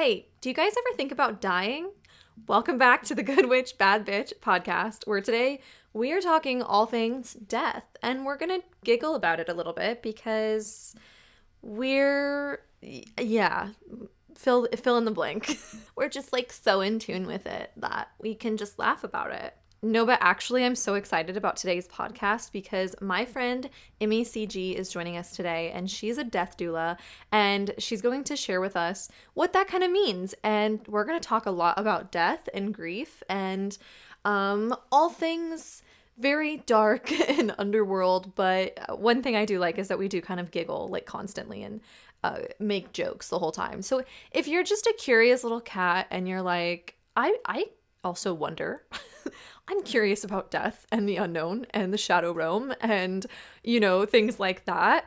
Hey, do you guys ever think about dying? Welcome back to the Good Witch, Bad Bitch podcast, where today we are talking all things death, and we're gonna giggle about it a little bit because yeah, fill in the blank. We're just like so in tune with it that we can just laugh about it. No, but actually, I'm so excited about today's podcast because my friend Emmy C-G is joining us today, and she's a death doula, and she's going to share with us what that kind of means. And we're going to talk a lot about death and grief and all things very dark and underworld. But one thing I do like is that we do kind of giggle like constantly and make jokes the whole time. So if you're just a curious little cat and you're like, I also wonder. I'm curious about death and the unknown and the shadow realm and, things like that.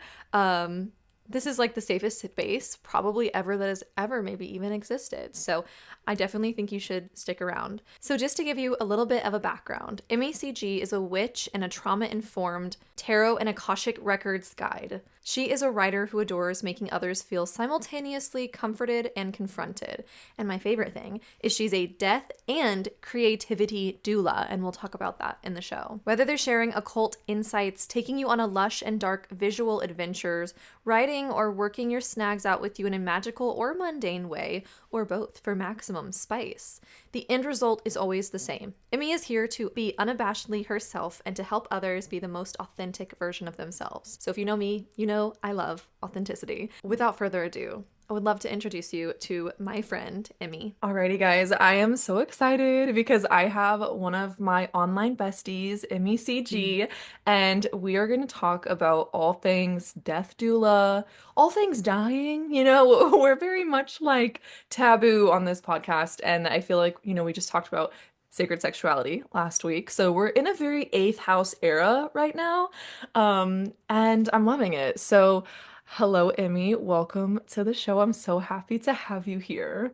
This is like the safest space probably ever that has ever maybe even existed. So I definitely think you should stick around. So just to give you a little bit of a background, MACG is a witch and a trauma-informed Tarot and Akashic Records guide. She is a writer who adores making others feel simultaneously comforted and confronted. And my favorite thing is she's a death and creativity doula, and we'll talk about that in the show. Whether they're sharing occult insights, taking you on a lush and dark visual adventures, writing or working your snags out with you in a magical or mundane way, or both for maximum spice, the end result is always the same. Emmy is here to be unabashedly herself and to help others be the most authentic version of themselves. So if you know me, you know I love authenticity. Without further ado, I would love to introduce you to my friend, Emmy. Alrighty, guys, I am so excited because I have one of my online besties, Emmy C-G, and we are going to talk about all things death doula, all things dying. We're very much like taboo on this podcast, and I feel like, we just talked about sacred sexuality last week. So we're in a very eighth house era right now, and I'm loving it. So hello, Emmy. Welcome to the show. I'm so happy to have you here.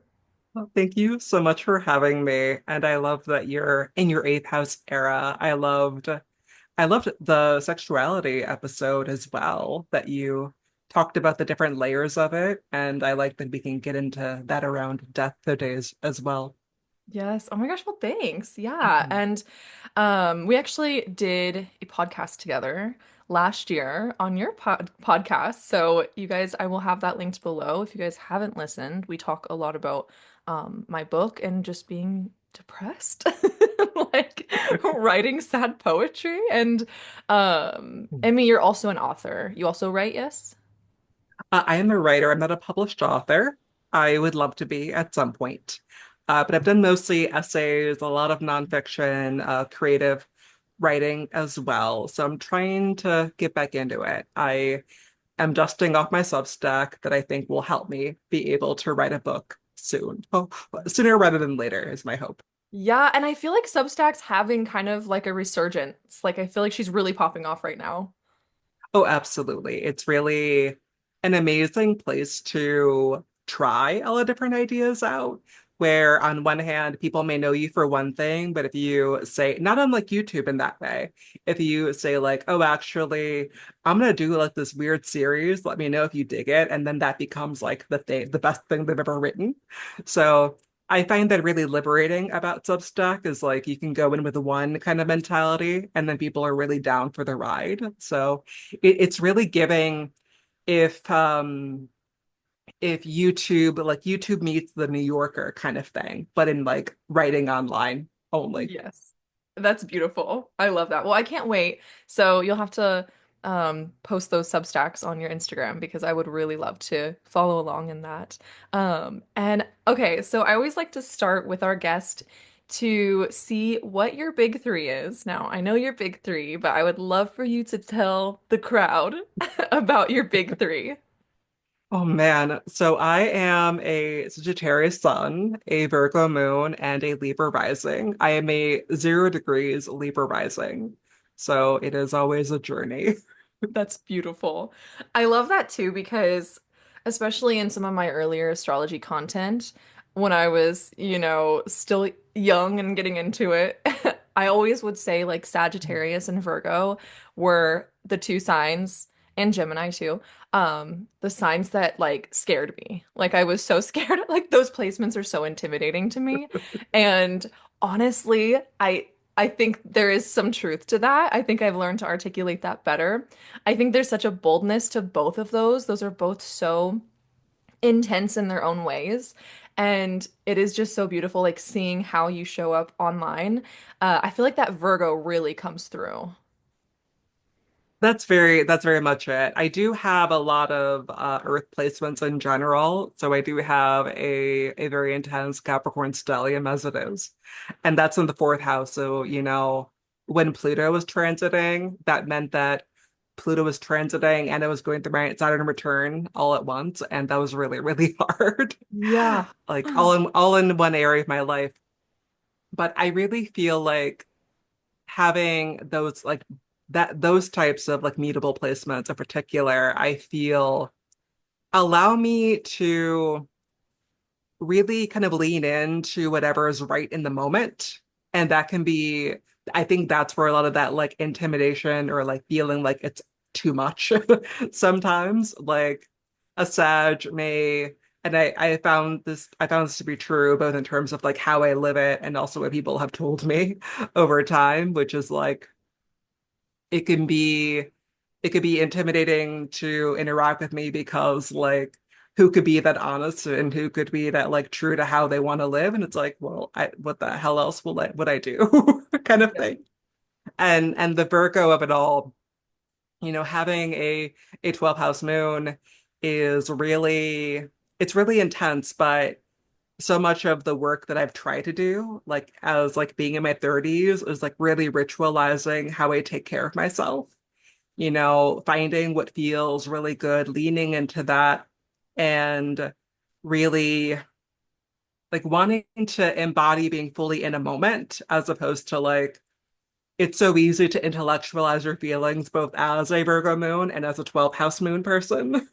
Well, thank you so much for having me. And I love that you're in your eighth house era. I loved the sexuality episode as well, that you talked about the different layers of it. And I like that we can get into that around death days as well. Yes. Oh my gosh. Well, thanks. Yeah. Mhm. And we actually did a podcast together last year on your podcast. So you guys, I will have that linked below. If you guys haven't listened, we talk a lot about my book and just being depressed, like writing sad poetry. And Emmy, you're also an author. You also write, yes? I am a writer. I'm not a published author. I would love to be at some point. But I've done mostly essays, a lot of nonfiction, creative writing as well. So I'm trying to get back into it. I am dusting off my Substack that I think will help me be able to write a book soon. Oh, sooner rather than later is my hope. Yeah, and I feel like Substack's having kind of like a resurgence. Like I feel like she's really popping off right now. Oh, absolutely. It's really an amazing place to try all the different ideas out. Where on one hand, people may know you for one thing, but if you say, not unlike YouTube in that way, if you say like, oh, actually, I'm gonna do like this weird series, let me know if you dig it, and then that becomes like the best thing they've ever written. So I find that really liberating about Substack is like you can go in with one kind of mentality and then people are really down for the ride. So it's really giving if YouTube meets the New Yorker kind of thing, but in like writing online only. Yes. That's beautiful. I love that. Well, I can't wait. So you'll have to post those Substacks on your Instagram because I would really love to follow along in that. And okay, so I always like to start with our guest to see what your big three is. Now, I know your big three, but I would love for you to tell the crowd about your big three. Oh man. So I am a Sagittarius sun, a Virgo moon, and a Libra rising. I am a 0 degrees Libra rising. So it is always a journey. That's beautiful. I love that too because especially in some of my earlier astrology content, when I was, still young and getting into it, I always would say like Sagittarius and Virgo were the two signs and Gemini too. The signs that like scared me. Like I was so scared. Like those placements are so intimidating to me. And honestly, I think there is some truth to that. I think I've learned to articulate that better. I think there's such a boldness to both of those. Those are both so intense in their own ways. And it is just so beautiful, like seeing how you show up online. I feel like that Virgo really comes through. That's very much it. I do have a lot of Earth placements in general, so I do have a very intense Capricorn stellium as it is, and that's in the fourth house. So when Pluto was transiting, that meant that Pluto was transiting and it was going through my Saturn return all at once, and that was really really hard, Yeah. like all in one area of my life. But I really feel like having those types of like mutable placements in particular, I feel allow me to really kind of lean into whatever is right in the moment. And that can be, I think that's where a lot of that like intimidation or like feeling like it's too much sometimes. Like a Sag may, and I found this to be true both in terms of like how I live it and also what people have told me over time, which is like it can be it could be intimidating to interact with me because like who could be that honest and who could be that like true to how they want to live, and it's like, well, what the hell else would I do kind of Yeah. thing. And the Virgo of it all, having a 12th house moon is really it's really intense, but so much of the work that I've tried to do, like as like being in my 30s, is like really ritualizing how I take care of myself, finding what feels really good, leaning into that, and really like wanting to embody being fully in a moment as opposed to like it's so easy to intellectualize your feelings both as a Virgo moon and as a 12th house moon person.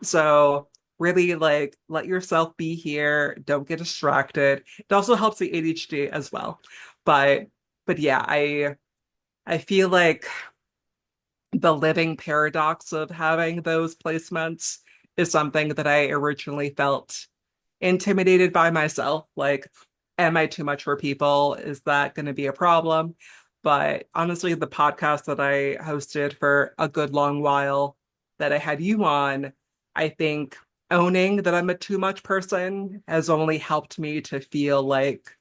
So really like let yourself be here, don't get distracted. It also helps the ADHD as well. But but yeah, I feel like the living paradox of having those placements is something that I originally felt intimidated by myself. Like, am I too much for people? Is that going to be a problem? But honestly, the podcast that I hosted for a good long while that I had you on, I think owning that I'm a too much person has only helped me to feel like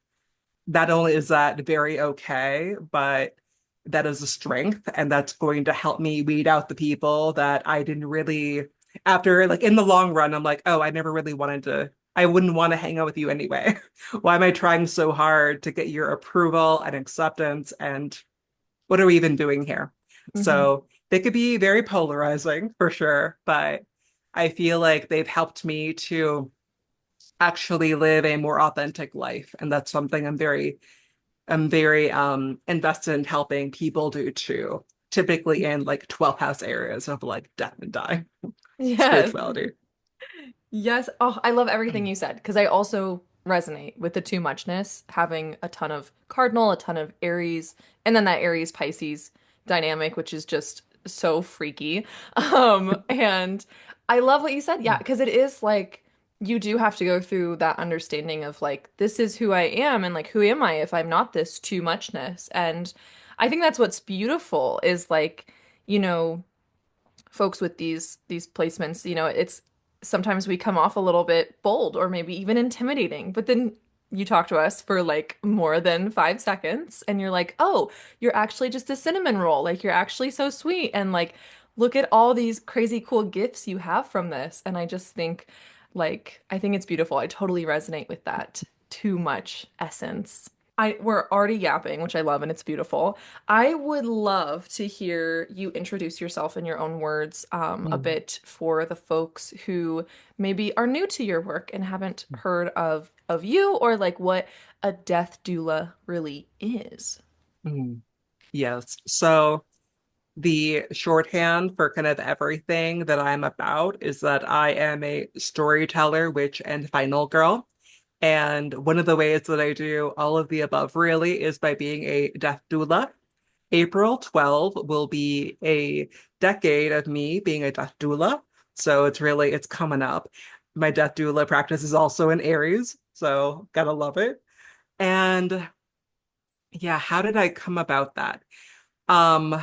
not only is that very okay, but that is a strength, and that's going to help me weed out the people that I didn't really, after like in the long run, I'm like, oh, I never really wanted to, I wouldn't want to hang out with you anyway. Why am I trying so hard to get your approval and acceptance? And what are we even doing here? Hmm. So they could be very polarizing for sure, but I feel like they've helped me to actually live a more authentic life. And that's something I'm very invested in helping people do too, typically in like 12th house areas of like death and die, Yes. spirituality. Yes. Oh, I love everything you said because I also resonate with the too muchness, having a ton of cardinal, a ton of Aries, and then that Aries Pisces dynamic, which is just so freaky. And I love what you said. Yeah, because it is like you do have to go through that understanding of like, this is who I am, and like, who am I if I'm not this too muchness? And I think that's what's beautiful is like, you know, folks with these placements, it's sometimes we come off a little bit bold or maybe even intimidating, but then you talk to us for like more than 5 seconds and you're like, oh, you're actually just a cinnamon roll. Like you're actually so sweet. And like, look at all these crazy cool gifts you have from this. And I just think I think it's beautiful. I totally resonate with that too much essence. We're already yapping, which I love, and it's beautiful. I would love to hear you introduce yourself in your own words, a Mm. bit for the folks who maybe are new to your work and haven't heard of you or like what a death doula really is. Mm. Yes. So the shorthand for kind of everything that I'm about is that I am a storyteller, witch, and final girl. And one of the ways that I do all of the above really is by being a death doula. April 12 will be a decade of me being a death doula. So it's coming up. My death doula practice is also in Aries, so gotta love it. And yeah, how did I come about that? Um,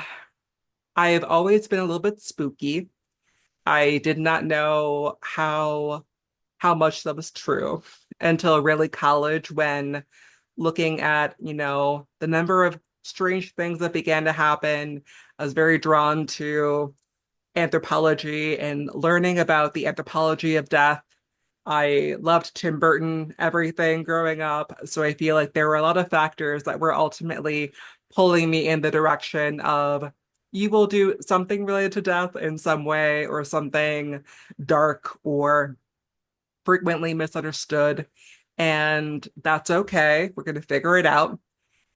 I have always been a little bit spooky. I did not know how much that was true until really college when looking at, the number of strange things that began to happen. I was very drawn to anthropology and learning about the anthropology of death. I loved Tim Burton, everything growing up. So I feel like there were a lot of factors that were ultimately pulling me in the direction of you will do something related to death in some way or something dark or frequently misunderstood. And that's okay. We're going to figure it out.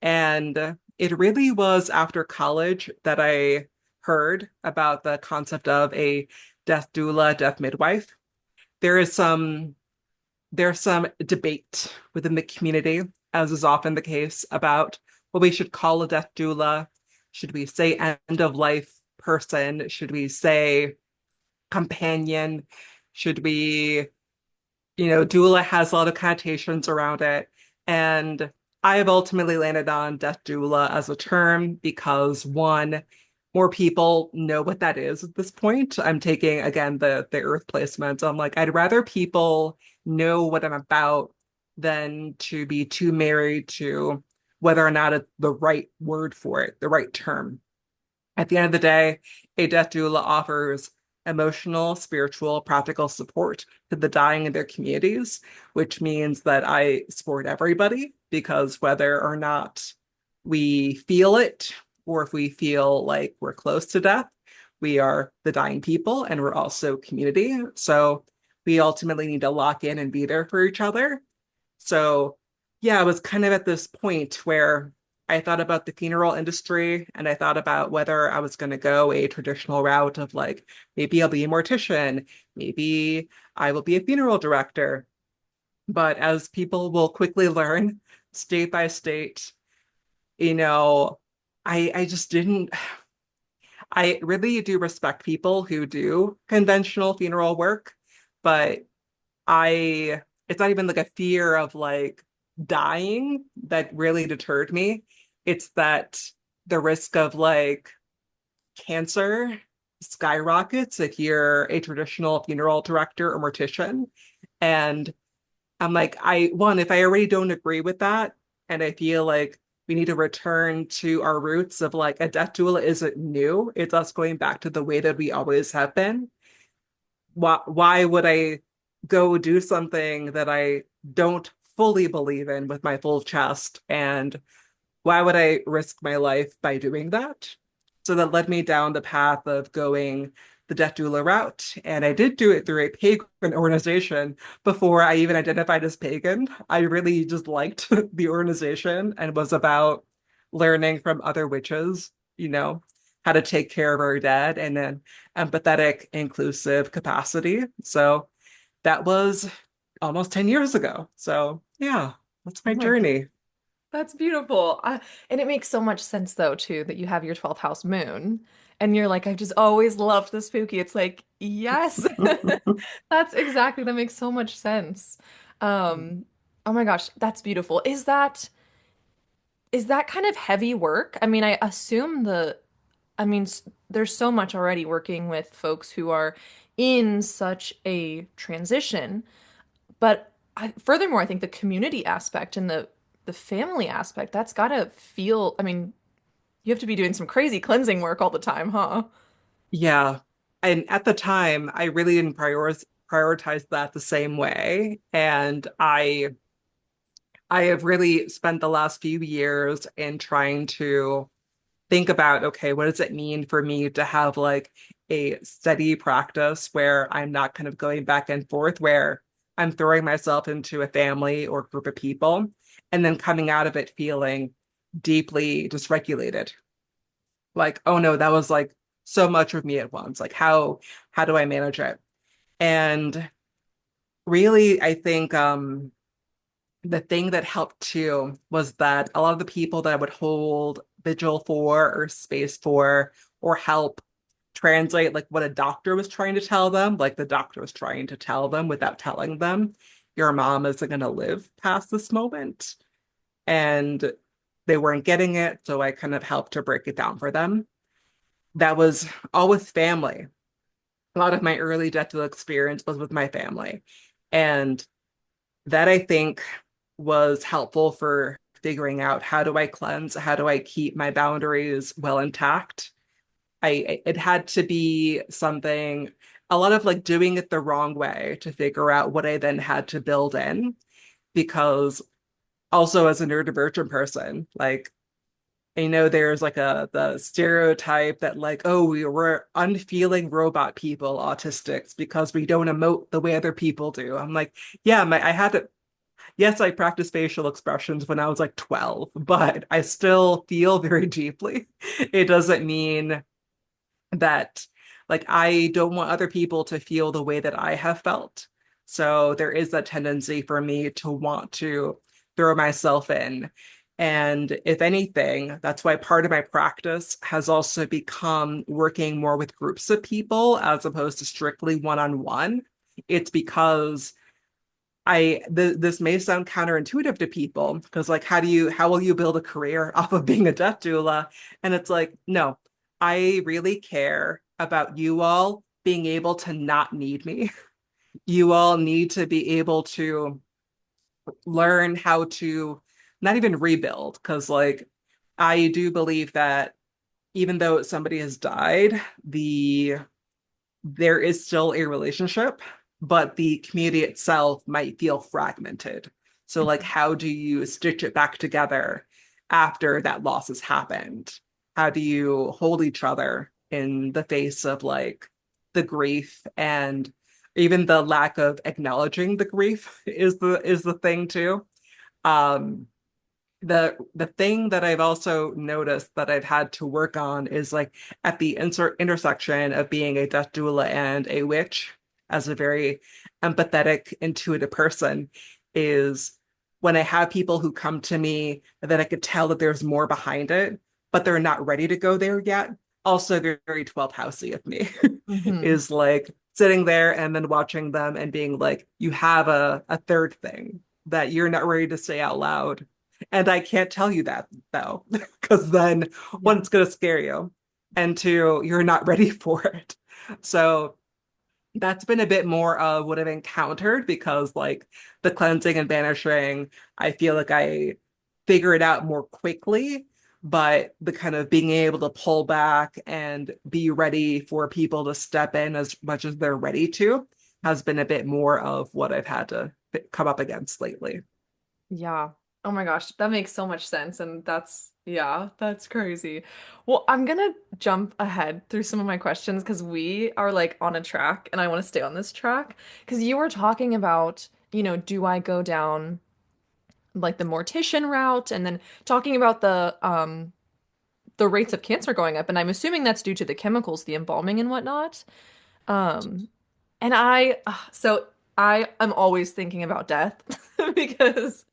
And it really was after college that I heard about the concept of a death doula, death midwife. There is some there's some debate within the community, as is often the case, about what we should call a death doula. Should we say end of life person? Should we say companion? Should we, doula has a lot of connotations around it. And I have ultimately landed on death doula as a term because one, more people know what that is at this point. I'm taking again the earth placement. I'm like, I'd rather people know what I'm about than to be too married to whether or not it's the right word for it, the right term. At the end of the day, a death doula offers emotional, spiritual, practical support to the dying in their communities, which means that I support everybody because whether or not we feel it or if we feel like we're close to death, we are the dying people and we're also community. So we ultimately need to lock in and be there for each other. So yeah, I was kind of at this point where I thought about the funeral industry and I thought about whether I was going to go a traditional route of like, maybe I'll be a mortician, maybe I will be a funeral director. But as people will quickly learn, state by state, you know, I just didn't, I really do respect people who do conventional funeral work, but it's not even like a fear of like dying that really deterred me. It's that the risk of like cancer skyrockets if you're a traditional funeral director or mortician. And I'm like, if I already don't agree with that, and I feel like we need to return to our roots of like a death doula isn't new, it's us going back to the way that we always have been. Why would I go do something that I don't fully believe in with my full chest? And why would I risk my life by doing that? So that led me down the path of going the death doula route. And I did do it through a pagan organization before I even identified as pagan. I really just liked the organization and was about learning from other witches, how to take care of our dead in an empathetic, inclusive capacity. So that was almost 10 years ago. So yeah, that's Oh my my God, journey. that's beautiful. And it makes so much sense though too that you have your 12th house moon and you're like, I've just always loved the spooky. It's like, yes. That makes so much sense. Um, oh my gosh, that's beautiful. Is that kind of heavy work? I mean, I assume there's so much already working with folks who are in such a transition, but furthermore, I think the community aspect and the family aspect, that's gotta feel, I mean, you have to be doing some crazy cleansing work all the time, huh? Yeah. And at the time, I really didn't prioritize that the same way. And I have really spent the last few years in trying to think about, okay, what does it mean for me to have like a steady practice where I'm not kind of going back and forth, where I'm throwing myself into a family or group of people and then coming out of it feeling deeply dysregulated. Like, oh no, that was like so much of me at once. Like how do I manage it? And really, I think the thing that helped too was that a lot of the people that I would hold vigil for or space for or help translate like what a doctor was trying to tell them, like the doctor was trying to tell them without telling them, your mom isn't going to live past this moment. And they weren't getting it, so I kind of helped to break it down for them. That was all with family. A lot of my early death doula experience was with my family. And that I think was helpful for figuring out how do I cleanse, how do I keep my boundaries well intact. It had to be something, a lot of like doing it the wrong way to figure out what I then had to build in. Because also as a neurodivergent person, like there's like the stereotype that like, oh, we're unfeeling robot people, autistics, because we don't emote the way other people do. I'm like, yeah, I had to, yes, I practiced facial expressions when I was like 12, but I still feel very deeply. It doesn't mean that like I don't want other people to feel the way that I have felt. So there is that tendency for me to want to throw myself in. And if anything, that's why part of my practice has also become working more with groups of people as opposed to strictly one-on-one. It's because this may sound counterintuitive to people because like how will you build a career off of being a death doula? And it's like, no, I really care about you all being able to not need me. You all need to be able to learn how to not even rebuild because like I do believe that even though somebody has died, there is still a relationship, but the community itself might feel fragmented. So, like, how do you stitch it back together after that loss has happened? How do you hold each other in the face of like the grief and even the lack of acknowledging the grief is the thing too. Um, the thing that I've also noticed that I've had to work on is like at the intersection of being a death doula and a witch as a very empathetic, intuitive person is when I have people who come to me that I could tell that there's more behind it, but they're not ready to go there yet. Also very 12th housey of me Hmm. is like sitting there and then watching them and being like, you have a third thing that you're not ready to say out loud and I can't tell you that though, because then one, Yeah. it's going to scare you, and two, you're not ready for it. So that's been a bit more of what I've encountered because, like, the cleansing and banishing, I feel like I figure it out more quickly. But the kind of being able to pull back and be ready for people to step in as much as they're ready to has been a bit more of what I've had to come up against lately. Yeah. Oh my gosh, that makes so much sense. And yeah, that's crazy. Well, I'm gonna jump ahead through some of my questions because we are like on a track and I want to stay on this track. Because you were talking about, do I go down like the mortician route and then talking about the rates of cancer going up. And I'm assuming that's due to the chemicals, the embalming and whatnot. Um, and so I am always thinking about death because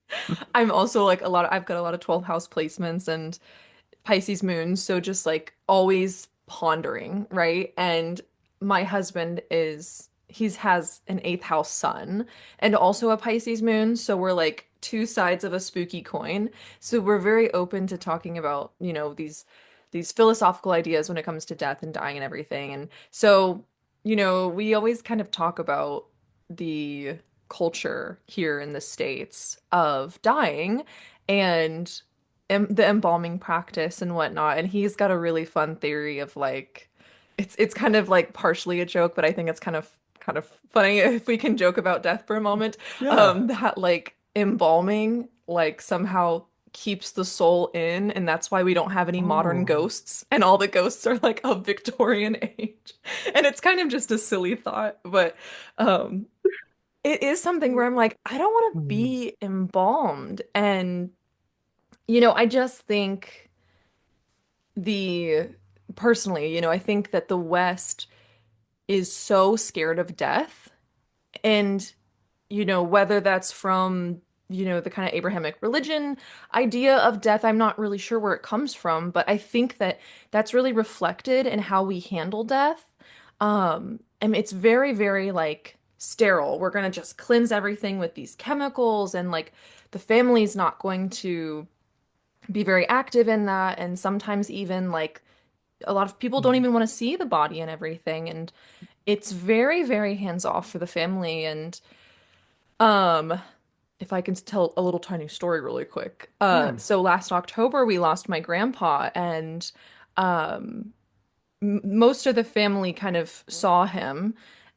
I'm also like I've got a lot of 12th house placements and Pisces moons, so just like always pondering, right? And my husband he's has an eighth house sun and also a Pisces moon, so we're like two sides of a spooky coin. So we're very open to talking about, these philosophical ideas when it comes to death and dying and everything. And so, we always kind of talk about the culture here in the States of dying and the embalming practice and whatnot. And he's got a really fun theory of like it's kind of like partially a joke, but I think it's kind of funny if we can joke about death for a moment. Yeah. That like embalming like somehow keeps the soul in, and that's why we don't have any modern Oh. ghosts, and all the ghosts are like of Victorian age. And it's kind of just a silly thought, but um it is something where I'm like, I don't want to Mm. be embalmed. And I just think the personally, I think that the West is so scared of death. And, whether that's from the kind of Abrahamic religion idea of death. I'm not really sure where it comes from, but I think that that's really reflected in how we handle death. And it's very, very like sterile. We're gonna just cleanse everything with these chemicals, and like the family's not going to be very active in that. And sometimes even like a lot of people don't even want to see the body and everything. And it's very, very hands off for the family. And um, if I can tell a little tiny story really quick. Yeah. So last October we lost my grandpa, and um, most of the family kind of saw him,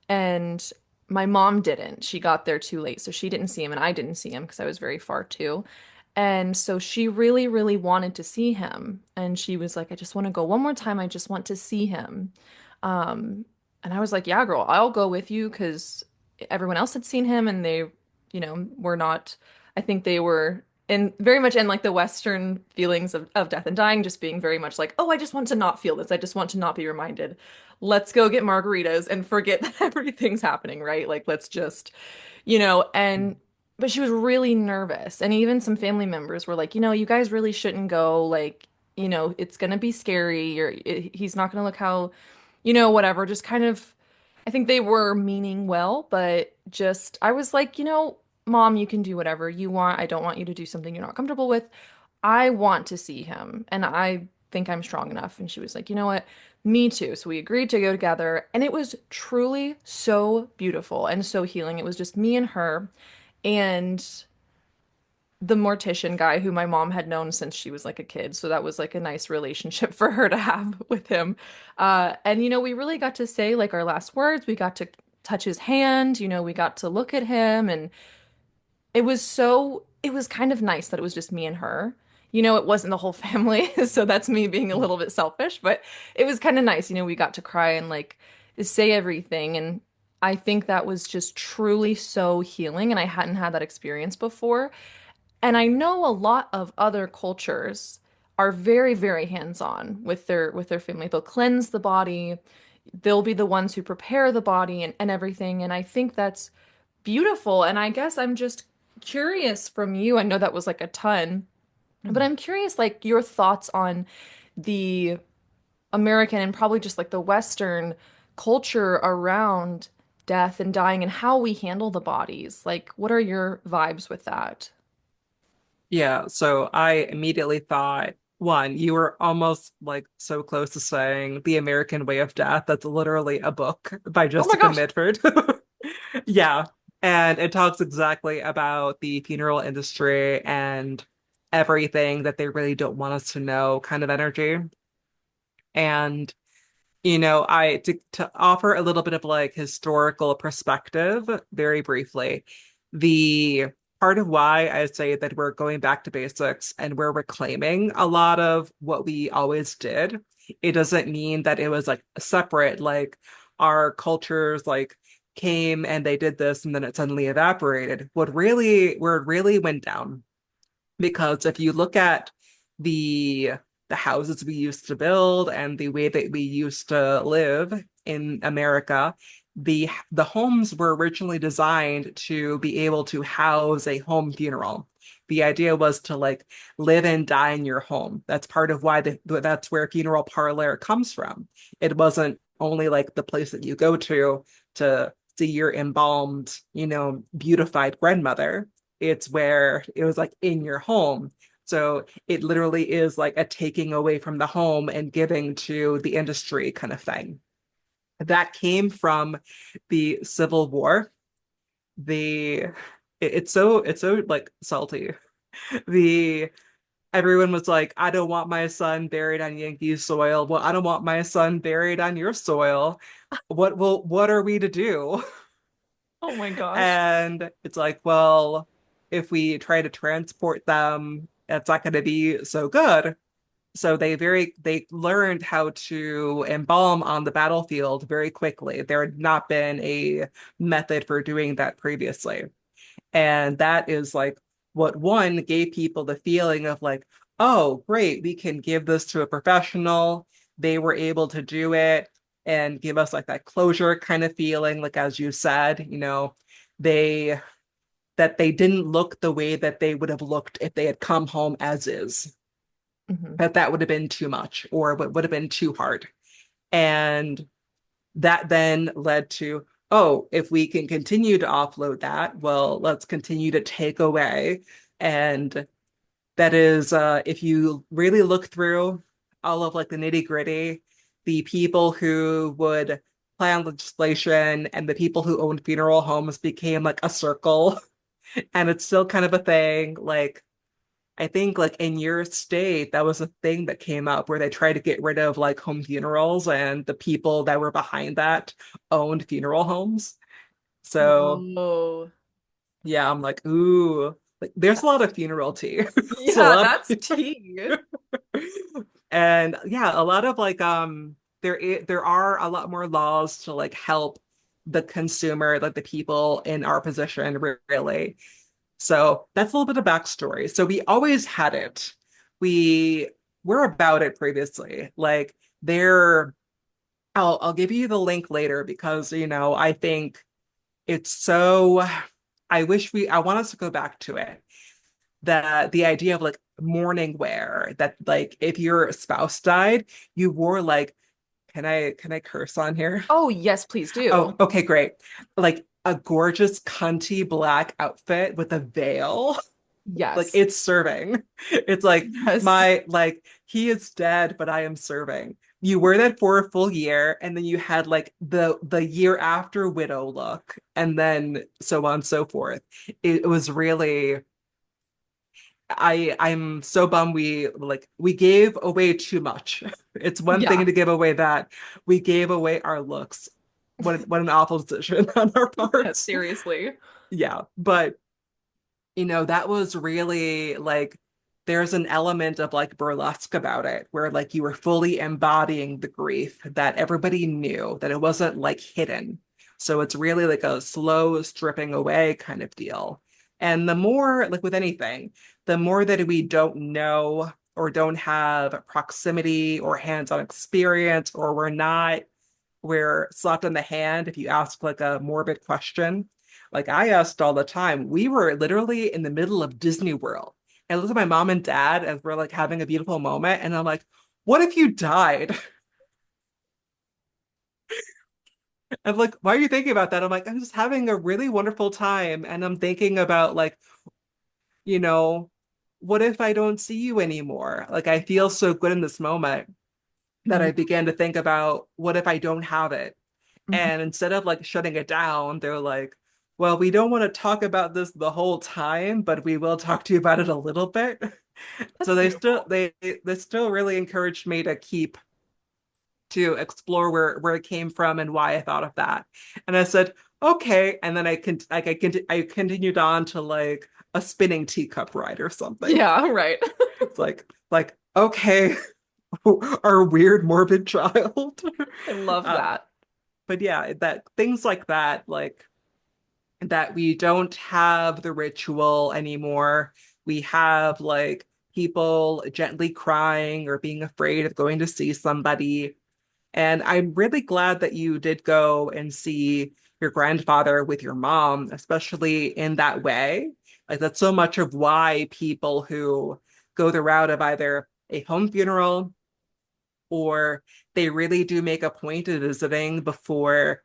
and my mom didn't. She got there too late, so she didn't see him, and I didn't see him because I was very far too. And so she really, really wanted to see him, and she was like, "I just want to go one more time. I just want to see him." Um, and I was like, "Yeah, girl, I'll go with you," because everyone else had seen him, and they, were not. I think they were in very much in like the Western feelings of death and dying, just being very much like, oh, I just want to not feel this. I just want to not be reminded. Let's go get margaritas and forget that everything's happening, right? Like, let's just, and but she was really nervous. And even some family members were like, you guys really shouldn't go. Like, it's gonna be scary. He's not gonna look how, whatever. Just kind of, I think they were meaning well, but just, I was like, Mom, you can do whatever you want. I don't want you to do something you're not comfortable with. I want to see him, and I think I'm strong enough. And she was like, you know what? Me too. So we agreed to go together, and it was truly so beautiful and so healing. It was just me and her, and the mortician guy who my mom had known since she was like a kid. So that was like a nice relationship for her to have with him. And we really got to say like our last words. We got to touch his hand, we got to look at him, and it was kind of nice that it was just me and her. It wasn't the whole family, so that's me being a little bit selfish, but it was kind of nice. We got to cry and like say everything. And I think that was just truly so healing. And I hadn't had that experience before. And I know a lot of other cultures are very, very hands-on with their family. They'll cleanse the body, they'll be the ones who prepare the body and everything. And I think that's beautiful. And I guess I'm just curious from you. I know that was like a ton, but I'm curious like your thoughts on the American and probably just like the Western culture around death and dying and how we handle the bodies. Like, what are your vibes with that? Yeah, so I immediately thought, one, you were almost like so close to saying The American Way of Death. That's literally a book by Oh my Jessica gosh. Mitford. Yeah, and it talks exactly about the funeral industry and everything that they really don't want us to know kind of energy. And I to offer a little bit of like historical perspective very briefly. The part of why I say that we're going back to basics and we're reclaiming a lot of what we always did, it doesn't mean that it was like separate, like our cultures like came and they did this and then it suddenly evaporated. Where it really went down, because if you look at the the houses we used to build and the way that we used to live in America, the homes were originally designed to be able to house a home funeral. The idea was to like live and die in your home. That's part of why that's where funeral parlor comes from. It wasn't only like the place that you go to see your embalmed, beautified grandmother. It's where it was like in your home. So it literally is like a taking away from the home and giving to the industry kind of thing. That came from the Civil War. The it's so like salty. The Everyone was like, I don't want my son buried on Yankee soil. Well, I don't want my son buried on your soil. What are we to do? Oh my gosh. And it's like, well, if we try to transport them, it's not going to be so good. So they learned how to embalm on the battlefield very quickly. There had not been a method for doing that previously. And that is like what one gave people the feeling of like, oh, great, we can give this to a professional. They were able to do it and give us like that closure kind of feeling, like as you said, they that they didn't look the way that they would have looked if they had come home as is, Hmm. that would have been too much or would have been too hard. And that then led to, oh, if we can continue to offload that, well, let's continue to take away. And that is, if you really look through all of like the nitty gritty, the people who would plan legislation and the people who owned funeral homes became like a circle. And it's still kind of a thing. Like, I think like in your state, that was a thing that came up where they tried to get rid of like home funerals, and the people that were behind that owned funeral homes. So Oh, yeah, I'm like, ooh, like there's a lot of funeral tea. It's a yeah, lot that's tea. and yeah, a lot of like there are a lot more laws to like help the consumer, like the people in our position, really. So that's a little bit of backstory. So we always had it. We were about it previously. Like there, I'll give you the link later because I think it's so I want us to go back to it. The idea of like mourning wear, that like if your spouse died, you wore like, can I curse on here? Oh, yes, please Oh, do. okay, great. Like a gorgeous cunty black outfit with a veil. Like Yes. it's serving. It's like Yes. my like he is dead, but I am serving. You wear that for a full year, and then you had like the year after widow look, and then so on and so forth. It was really I'm so bummed we gave away too much. It's one thing Yeah. to give away that. We gave away our looks. What an awful decision on our Yeah, parts. seriously. Yeah, but that was really like there's an element of like burlesque about it where like you were fully embodying the grief that everybody knew, that it wasn't like hidden. So it's really like a slow stripping away kind of deal. And the more, like with anything, the more that we don't know or don't have proximity or hands-on experience, or we're slapped on the hand if you ask like a morbid question. Like I asked all the time. We were literally in the middle of Disney World. And I looked at my mom and dad as we're like having a beautiful moment. And I'm like, what if you died? I'm like, why are you thinking about that? I'm like, I'm just having a really wonderful time. And I'm thinking about like, you know, what if I don't see you anymore? Like I feel so good in this moment that I Mhm. began to think about what if I don't have it? Mhm. And instead of like shutting it down, they're like, well, we don't want to talk about this the whole time, but we will talk to you about it a little bit. That's So beautiful. they still really encouraged me to explore where it came from and why I thought of that. And I said, okay. And then I continued on to like a spinning teacup ride or something. Yeah, right. It's like okay, our weird morbid child. I love Uh, that. but yeah, that things like that, like that we don't have the ritual anymore. We have like people gently crying or being afraid of going to see somebody. And I'm really glad that you did go and see your grandfather with your mom, especially in that way. Like that's so much of why people who go the route of either a home funeral or they really do make a point of visiting before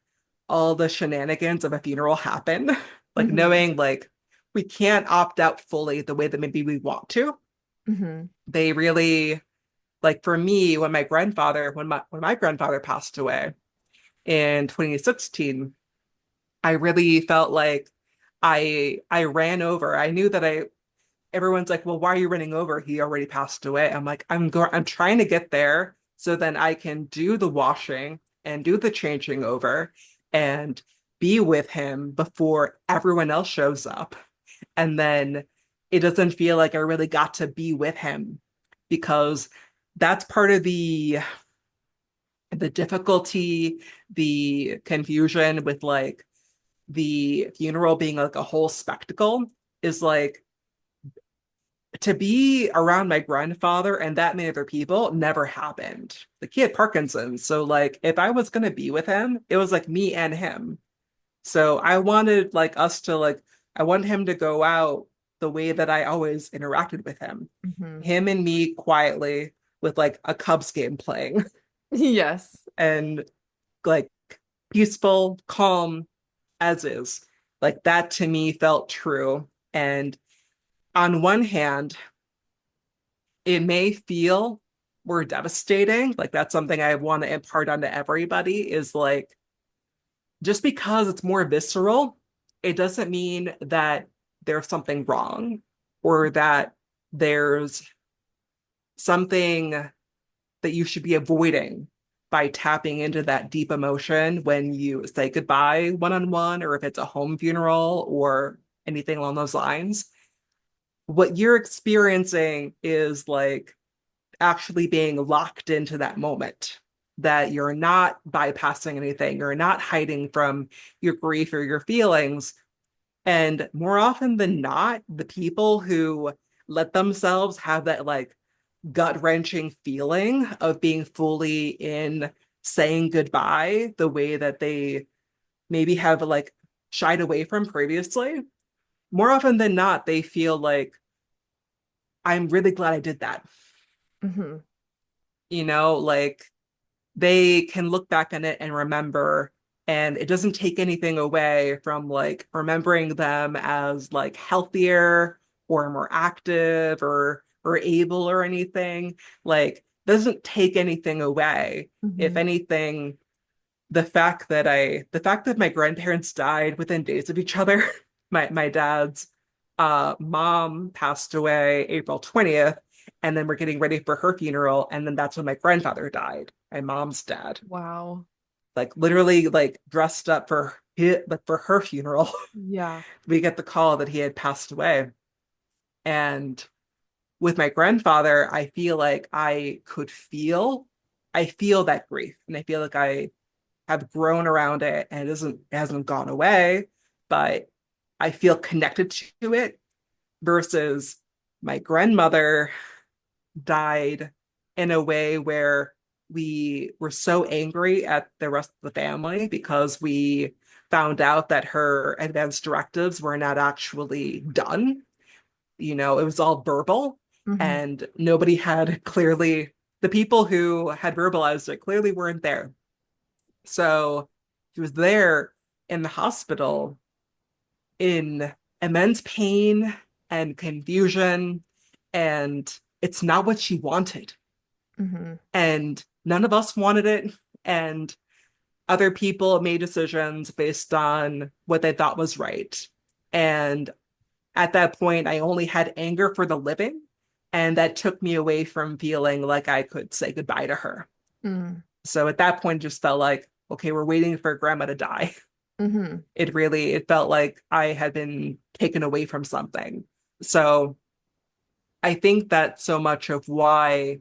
all the shenanigans of a funeral happen. Like Hmm. knowing like we can't opt out fully the way that maybe we want to. Hmm. They really like for me when my grandfather passed away in 2016, I really felt like I ran over. I knew that I everyone's like, well, why are you running over? He already passed away. I'm like, I'm trying to get there so then I can do the washing and do the changing over and be with him before everyone else shows up. And then it doesn't feel like I really got to be with him because that's part of the difficulty, the confusion with like the funeral being like a whole spectacle is like to be around my grandfather and that many other people never happened. Like he had Parkinson's. So like if I was gonna be with him, it was like me and him. So I wanted like us to like I want him to go out the way that I always interacted with him. Hmm. Him and me quietly with like a Cubs game playing Yes. and like peaceful, calm as is. Like that to me felt true. And on one hand, it may feel more devastating. Like that's something I want to impart onto everybody is like, just because it's more visceral, it doesn't mean that there's something wrong or that there's something that you should be avoiding by tapping into that deep emotion when you say goodbye one on one, or if it's a home funeral or anything along those lines. What you're experiencing is like actually being locked into that moment, that you're not bypassing anything, you're not hiding from your grief or your feelings. And more often than not, the people who let themselves have that like gut-wrenching feeling of being fully in saying goodbye the way that they maybe have like shied away from previously, more often than not, they feel like, I'm really glad I did that. Hmm. Like they can look back on it and remember, and it doesn't take anything away from like remembering them as like healthier or more active or able or anything. Like doesn't take anything away. If Hmm. anything, the fact that my grandparents died within days of each other, my dad's mom passed away April 20th, and then we're getting ready for her funeral, and then that's when my grandfather died, my mom's dad. Wow. Like literally like dressed up for like for her funeral. Yeah. We get the call that he had passed away. And with my grandfather, I feel like I feel that grief, and I feel like I have grown around it, and it hasn't gone away, but I feel connected to it versus my grandmother died in a way where we were so angry at the rest of the family because we found out that her advance directives were not actually done. It was all verbal, Hmm. and nobody had clearly, the people who had verbalized it clearly weren't there. So she was there in the hospital in immense pain and confusion, and it's not what she wanted. Hmm. And none of us wanted it. And other people made decisions based on what they thought was right. And at that point, I only had anger for the living. And that took me away from feeling like I could say goodbye to her. Hmm. So at that point, it just felt like, okay, we're waiting for grandma to die. Hmm. It felt like I had been taken away from something. So I think that so much of why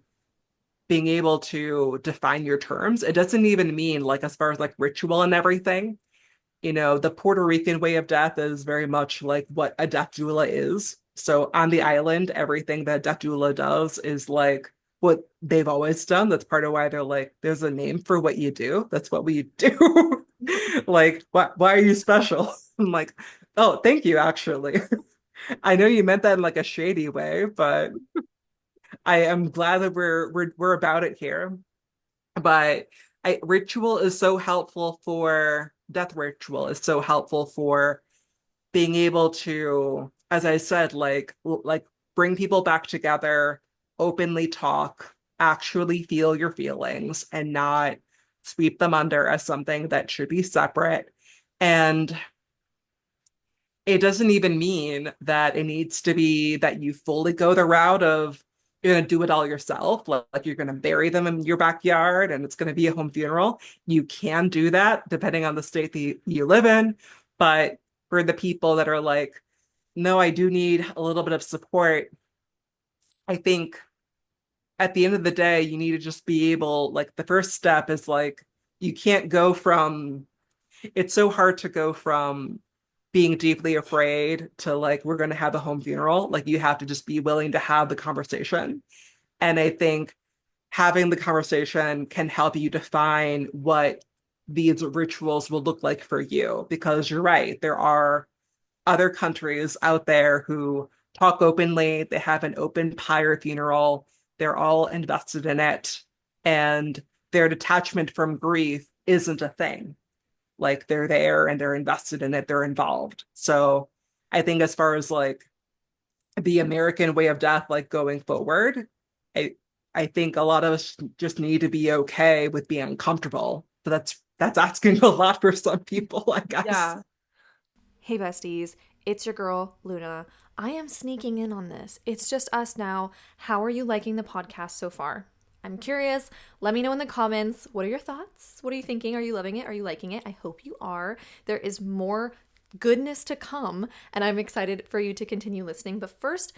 being able to define your terms, it doesn't even mean like as far as like ritual and everything. The Puerto Rican way of death is very much like what a death doula is. So on the island, everything that death doula does is like what they've always done. That's part of why they're like, there's a name for what you do. That's what we do. Like, why are you special? I'm like, oh, thank you, actually. I know you meant that in like a shady way, but I am glad that we're about it here. But ritual is so helpful for death ritual is so helpful for being able to, as I said, like bring people back together, openly talk, actually feel your feelings, and not sweep them under as something that should be separate. And it doesn't even mean that it needs to be that you fully go the route of you're going to do it all yourself. Like you're going to bury them in your backyard and it's going to be a home funeral. You can do that depending on the state that you live in. But for the people that are like, no, I do need a little bit of support, I think at the end of the day, you need to just be able, like, the first step is like, you can't go from it's so hard to go from being deeply afraid to like we're going to have a home funeral. Like you have to just be willing to have the conversation. And I think having the conversation can help you define what these rituals will look like for you, because you're right, there are other countries out there who talk openly, they have an open pyre funeral, they're all invested in it, and their detachment from grief isn't a thing. Like they're there and they're invested in it, they're involved. So I think as far as like the American way of death, like going forward, I I think a lot of us just need to be okay with being uncomfortable. But that's asking a lot for some people, I guess. Yeah. Hey besties, it's your girl, Luna. I am sneaking in on this. It's just us now. How are you liking the podcast so far? I'm curious. Let me know in the comments. What are your thoughts? What are you thinking? Are you loving it? Are you liking it? I hope you are. There is more goodness to come, and I'm excited for you to continue listening. But first,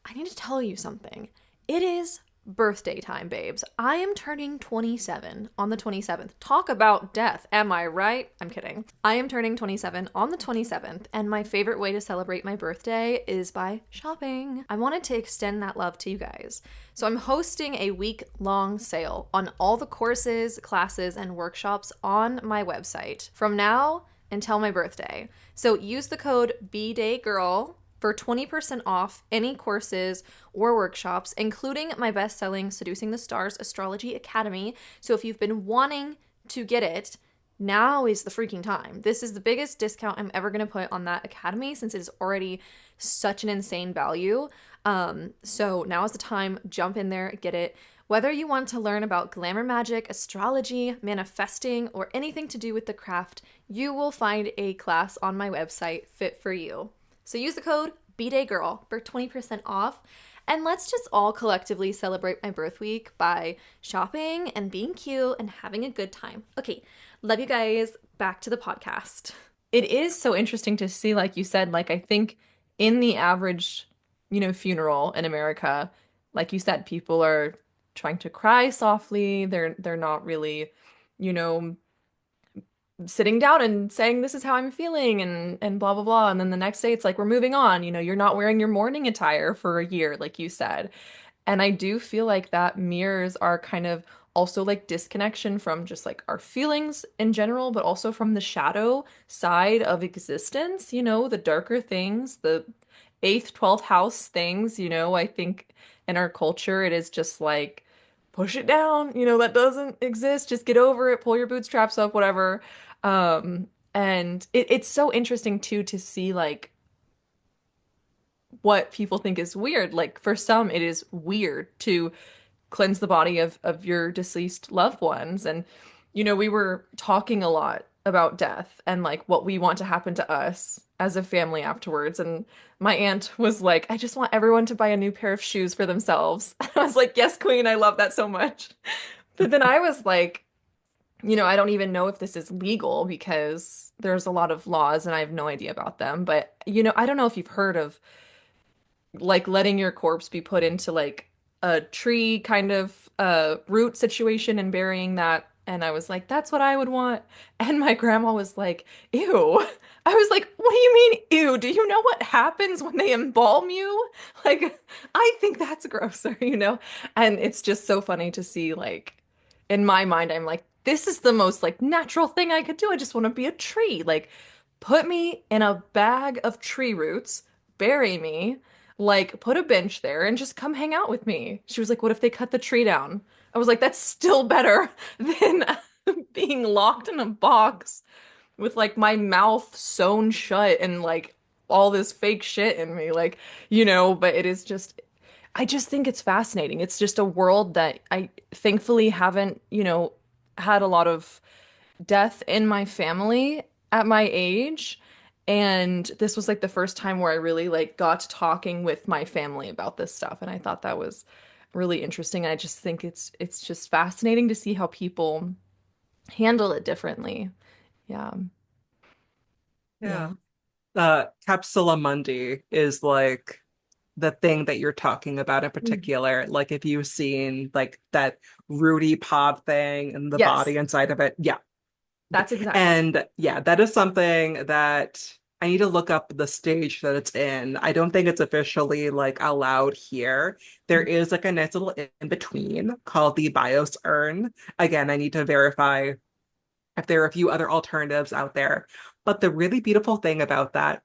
I need to tell you something. It is birthday time, babes. I am turning 27 on the 27th. Talk about death, am I right? I'm kidding. I am turning 27 on the 27th, and my favorite way to celebrate my birthday is by shopping. I wanted to extend that love to you guys. So I'm hosting a week-long sale on all the courses, classes, and workshops on my website from now until my birthday. So use the code BDayGirl for 20% off any courses or workshops, including my best-selling Seducing the Stars Astrology Academy. So if you've been wanting to get it, now is the freaking time. This is the biggest discount I'm ever going to put on that academy since it is already such an insane value. So now is the time. Jump in there, get it. Whether you want to learn about glamour magic, astrology, manifesting, or anything to do with the craft, you will find a class on my website fit for you. So use the code BDayGirl for 20% off. And let's just all collectively celebrate my birth week by shopping and being cute and having a good time. Okay, love you guys. Back to the podcast. It is so interesting to see, like you said, like I think in the average, funeral in America, like you said, people are trying to cry softly. They're not really, you know, sitting down and saying this is how I'm feeling and blah blah blah. And then the next day it's like we're moving on. You're not wearing your mourning attire for a year, like you said. And I do feel like that mirrors our kind of also like disconnection from just like our feelings in general, but also from the shadow side of existence, the darker things, the eighth, 12th house things, I think in our culture it is just like push it down, that doesn't exist. Just get over it, pull your bootstraps up, whatever. And it's so interesting too to see like what people think is weird. Like for some, it is weird to cleanse the body of your deceased loved ones. And we were talking a lot about death and like what we want to happen to us as a family afterwards. And my aunt was like, I just want everyone to buy a new pair of shoes for themselves. I was like, yes, queen, I love that so much. But then I was like, I don't even know if this is legal because there's a lot of laws and I have no idea about them. But, I don't know if you've heard of like letting your corpse be put into like a tree kind of root situation and burying that. And I was like, that's what I would want. And my grandma was like, ew. I was like, what do you mean, ew? Do you know what happens when they embalm you? Like, I think that's grosser, And it's just so funny to see, like, in my mind, I'm like, this is the most like natural thing I could do. I just want to be a tree. Like, put me in a bag of tree roots, bury me, like put a bench there and just come hang out with me. She was like, what if they cut the tree down? I was like, that's still better than being locked in a box with like my mouth sewn shut and like all this fake shit in me. Like, but it is just, I just think it's fascinating. It's just a world that I thankfully haven't, had a lot of death in my family at my age. And this was like the first time where I really like got talking with my family about this stuff. And I thought that was really interesting. I just think it's just fascinating to see how people handle it differently. Yeah. Yeah. Capsula Mundi is like the thing that you're talking about in Mm. particular. Like if you've seen like that rooty pod thing and the Yes, body inside of it. Yeah. that's exactly. And yeah, that is something that I need to look up the stage that it's in. I don't think it's officially like allowed here. There is like a nice little in between called the BIOS urn. Again, I need to verify if there are a few other alternatives out there. But the really beautiful thing about that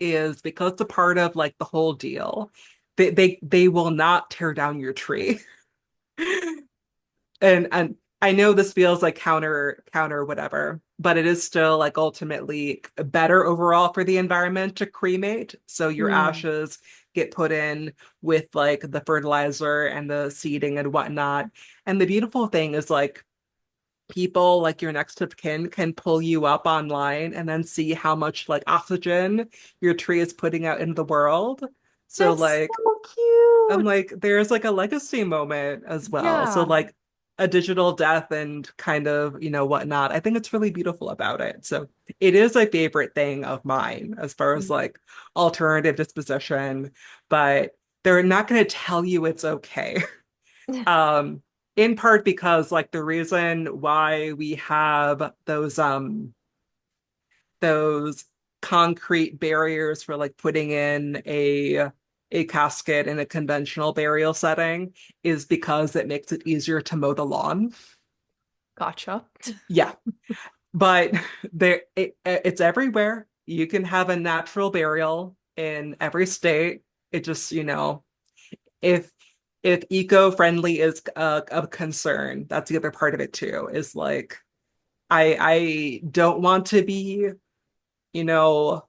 is because it's a part of like the whole deal, they will not tear down your tree. And I know this feels like counter whatever, but it is still like ultimately better overall for the environment to cremate. So your Mm. ashes get put in with like the fertilizer and the seeding and whatnot. And the beautiful thing is like people like your next of kin can pull you up online and then see how much like oxygen your tree is putting out into the world. So That's like so I'm cute. like, there's like a legacy moment as well. So Yeah. like a digital death and kind of, whatnot. I think it's really beautiful about it. So it is a favorite thing of mine as far as like alternative disposition, but they're not going to tell you it's okay. Um, in part because like the reason why we have those concrete barriers for like putting in a casket in a conventional burial setting is because it makes it easier to mow the lawn. Gotcha. Yeah, but it's everywhere. You can have a natural burial in every state. It just, if eco-friendly is of concern, that's the other part of it too, is like I don't want you know,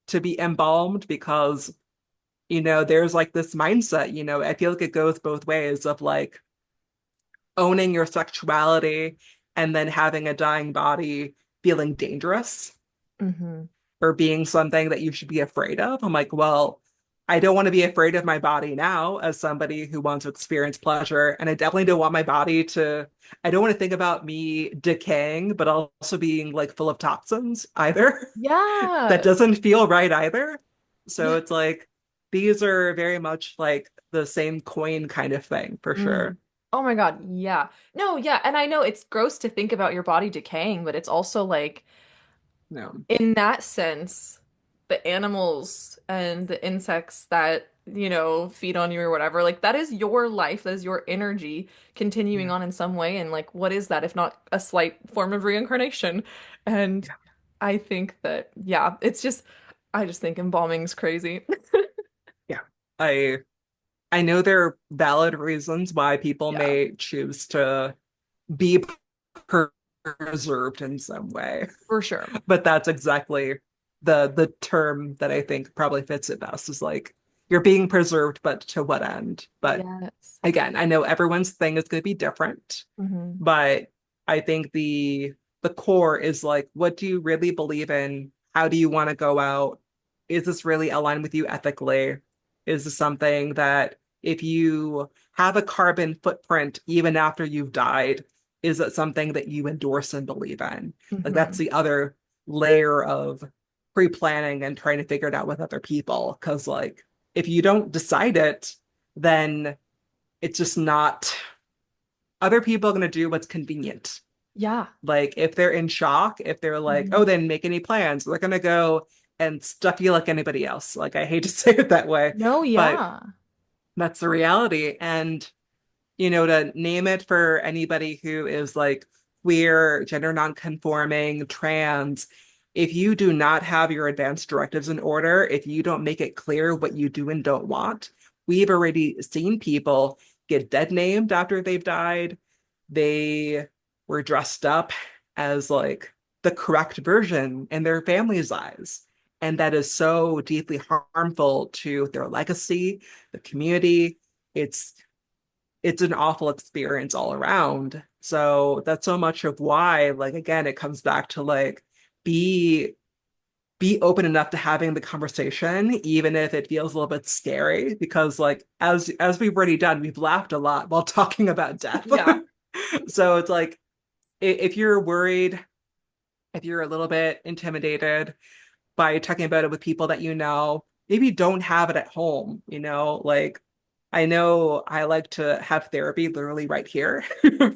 to be embalmed because there's like this mindset, I feel like it goes both ways of like owning your sexuality and then having a dying body feeling dangerous Hmm. or being something that you should be afraid of. I'm like, well, I don't want to be afraid of my body now as somebody who wants to experience pleasure. And I definitely don't want my body I don't want to think about me decaying, but also being like full of toxins either. That Yeah. doesn't feel right either. So it's like these are very much like the same coin kind of thing for Mm. sure. Oh my God. Yeah. No, yeah. And I know it's gross to think about your body decaying, but it's also like, No. in that sense, the animals and the insects that, feed on you or whatever, like that is your life, that is your energy continuing Yeah. on in some way. And like, what is that if not a slight form of reincarnation? And Yeah. I think that, yeah, I just think embalming's crazy. Yeah. I I know there are valid reasons why people Yeah, may choose to be preserved in some way, for sure. but that's exactly the term that I think probably fits it best is like you're being preserved, but to what end? But Yes. again, I know everyone's thing is going to be different. Hmm. But I think the core is like, what do you really believe in? How do you want to go out? Is this really aligned with you ethically? Is this something that if you have a carbon footprint even after you've died, is it something that you endorse and believe in? Like that's Hmm. the other layer of pre-planning and trying to figure it out with other people. Because like if you don't decide it, then it's just not other people are going to do what's convenient. Yeah. Like if they're in shock, if they're like, oh, Mhm. they didn't make any plans, they're going to go and stuff you like anybody else. Like I hate to say it that way, No, but yeah. that's the reality. And, to name it for anybody who is like queer, gender non-conforming, trans, if you do not have your advance directives in order, if you don't make it clear what you do and don't want, we've already seen people get dead named after they've died. They were dressed up as like the correct version in their family's eyes. And that is so deeply harmful to their legacy, the community. It's it's an awful experience all around. So that's so much of why, like again, it comes back to like be be open enough to having the conversation, even if it feels a little bit scary, because like as we've already done, we've laughed a lot while talking about death. Yeah. So it's like if you're worried, if you're a little bit intimidated by talking about it with people that maybe don't have it at home, like I know I like to have therapy literally right here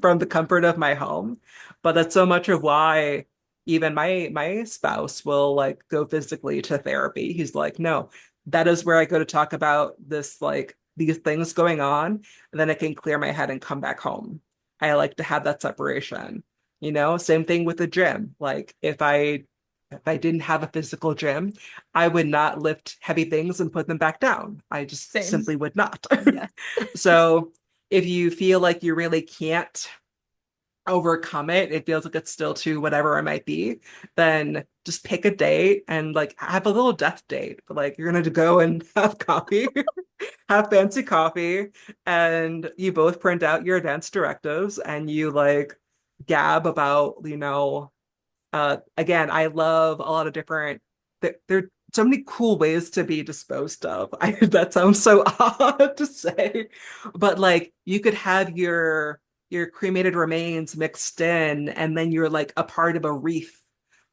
from the comfort of my home, but that's so much of why even my spouse will like go physically to therapy. He's like, no, that is where I go to talk about this, like these things going on, and then I can clear my head and come back home. I like to have that separation. Same thing with the gym. Like if if I didn't have a physical gym, I would not lift heavy things and put them back down. I just Same. simply would not. Yes. So if you feel like you really can't overcome it, it feels like it's still too whatever it might be, then just pick a date and like have a little death date. Like you're gonna go and have coffee, have fancy coffee, and you both print out your advance directives and you like gab about, again, I love a lot of different, there are so many cool ways to be disposed of. That sounds so odd to say, but like you could have your cremated remains mixed in, and then you're like a part of a reef.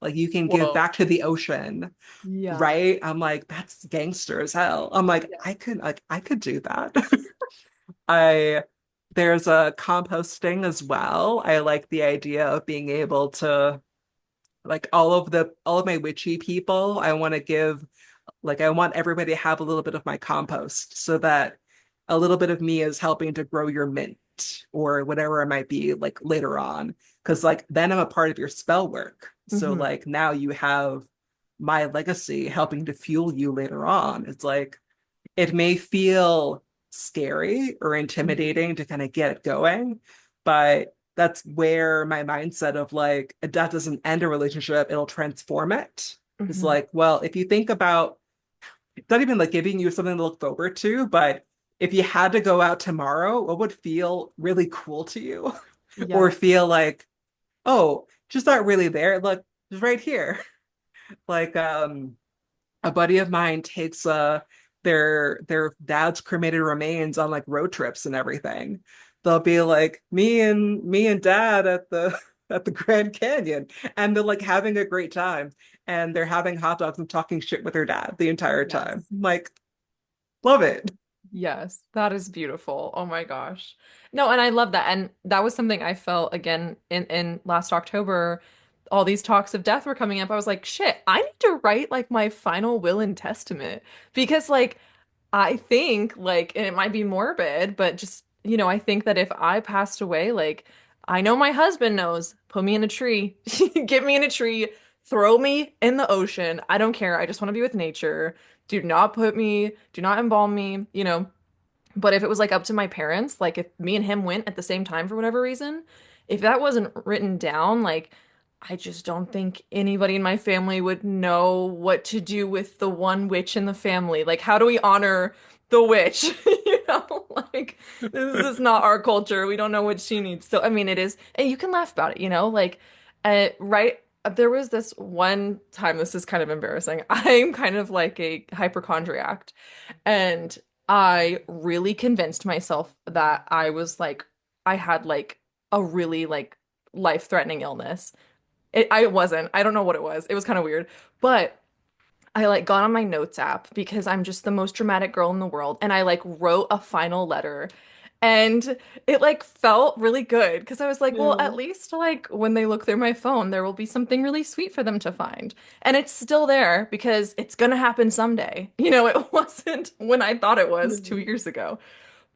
Like you can give Whoa. back to the ocean, Yeah. right? I'm like, that's gangster as hell. I'm like, Yeah. I could do that. I There's a composting as well. I like the idea of being able to like all of my witchy people, I want to give like I want everybody to have a little bit of my compost so that a little bit of me is helping to grow your mint or whatever it might be like later on. Because like then I'm a part of your spell work. So Hmm. like now you have my legacy helping to fuel you later on. It's like it may feel scary or intimidating to kind of get it going, but that's where my mindset of like that doesn't end a relationship, it'll transform it. It's Hmm. like, well, if you think about it's not even like giving you something to look forward to, but if you had to go out tomorrow, what would feel really cool to you? Or Yes. feel like, oh, just not really there. Look, it's right here. Like a buddy of mine takes their dad's cremated remains on like road trips and everything. They'll be like me and dad at the at the Grand Canyon, and they're like having a great time, and they're having hot dogs and talking shit with their dad the entire time. Yes. I'm like, love it. Yes, that is beautiful. Oh my gosh. No, and I love that. And that was something I felt again in last October. All these talks of death were coming up. I was like, shit, I need to write like my final will and testament because like I think like and it might be morbid, but just I think that if I passed away, like I know my husband knows, put me in a tree, get me in a tree, throw me in the ocean. I don't care. I just want to be with nature. Do not embalm me, But if it was like up to my parents, like if me and him went at the same time for whatever reason, if that wasn't written down, like I just don't think anybody in my family would know what to do with the one witch in the family. Like, how do we honor the witch? Like this is not our culture. We don't know what she needs. So, I mean, it is, and you can laugh about it, like, right. There was this one time, this is kind of embarrassing. I'm kind of like a hypochondriac, and I really convinced myself that I was like, I had like a really like life-threatening illness. I wasn't. I don't know what it was. It was kind of weird. But I like got on my notes app because I'm just the most dramatic girl in the world. And I like wrote a final letter. And it like felt really good because I was like, well, Yeah. at least like when they look through my phone, there will be something really sweet for them to find. And it's still there because it's gonna happen someday. It wasn't when I thought it was 2 years ago.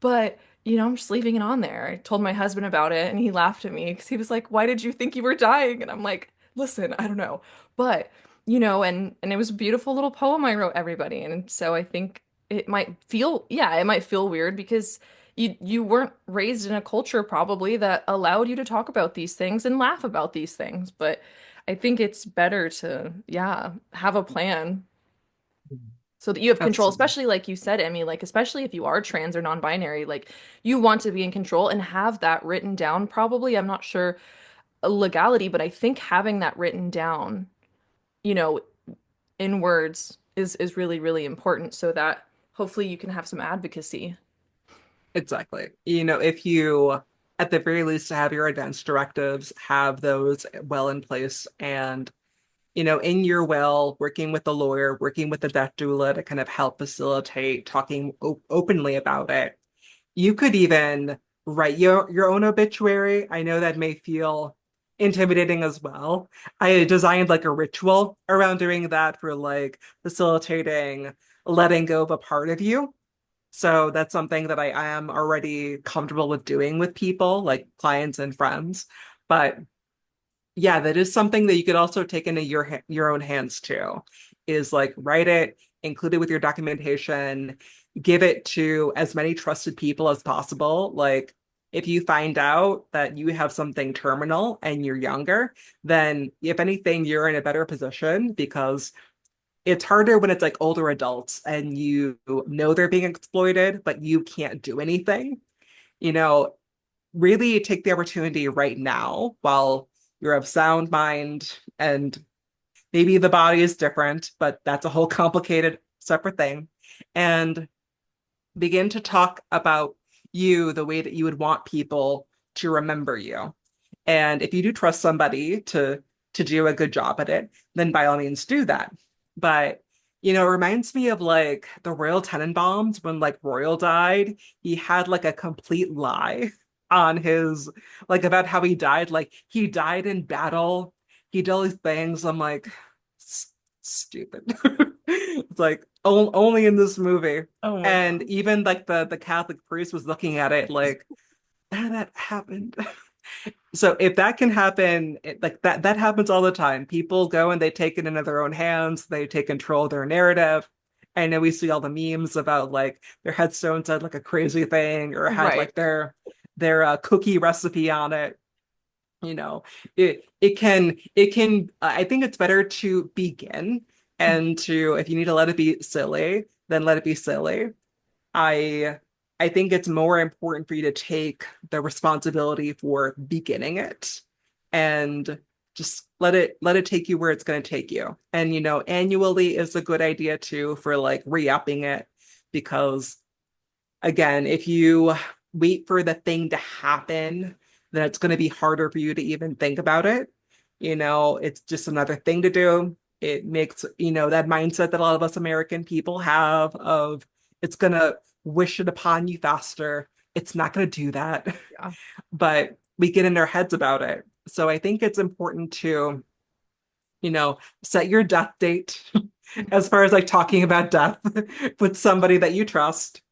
But, I'm just leaving it on there. I told my husband about it and he laughed at me because he was like, "Why did you think you were dying?" And I'm like, "Listen, I don't know." But, and it was a beautiful little poem I wrote everybody. And so I think it might feel weird because you weren't raised in a culture probably that allowed you to talk about these things and laugh about these things. But I think it's better to, yeah, have a plan so that you have control, Absolutely. especially like you said, Emmy, like especially if you are trans or non-binary, like you want to be in control and have that written down. Probably, I'm not sure legality, but I think having that written down, you know, in words is really, really important so that hopefully you can have some advocacy. Exactly. If you, at the very least, have your advance directives, have those well in place, and, in your will, working with the lawyer, working with the death doula to kind of help facilitate talking openly about it. You could even write your own obituary. I know that may feel intimidating as well. I designed like a ritual around doing that for like facilitating letting go of a part of you. So that's something that I am already comfortable with doing with people, like clients and friends. But Yeah, that is something that you could also take into your own hands too. Is like write it, include it with your documentation, give it to as many trusted people as possible. Like if you find out that you have something terminal and you're younger, then if anything, you're in a better position because it's harder when it's like older adults and you know they're being exploited, but you can't do anything. You know, really take the opportunity right now while you're of sound mind, and maybe the body is different, but that's a whole complicated separate thing. And begin to talk about you the way that you would want people to remember you. And if you do trust somebody to do a good job at it, then by all means do that. But it reminds me of like the Royal Tenenbaums when like Royal died, he had like a complete lie on his like about how he died. Like he died in battle. He did all these things. I'm like, stupid. It's like only in this movie. Oh my And God. even like the Catholic priest was looking at it like, "Ah, that happened." So if that can happen, like that happens all the time. People go and they take it into their own hands. They take control of their narrative. I know we see all the memes about like their headstone said like a crazy thing or had Right. like their cookie recipe on it. You know, it can. I think it's better to begin and to if you need to let it be silly, then let it be silly. I I think it's more important for you to take the responsibility for beginning it and just let it take you where it's going to take you. And annually is a good idea too for like re-upping it because again, if you wait for the thing to happen, then it's going to be harder for you to even think about it. It's just another thing to do. It makes, that mindset that a lot of us American people have of it's going to wish it upon you faster. It's not going to do that. Yeah. But we get in our heads about it. So I think it's important to, set your death date as far as like talking about death with somebody that you trust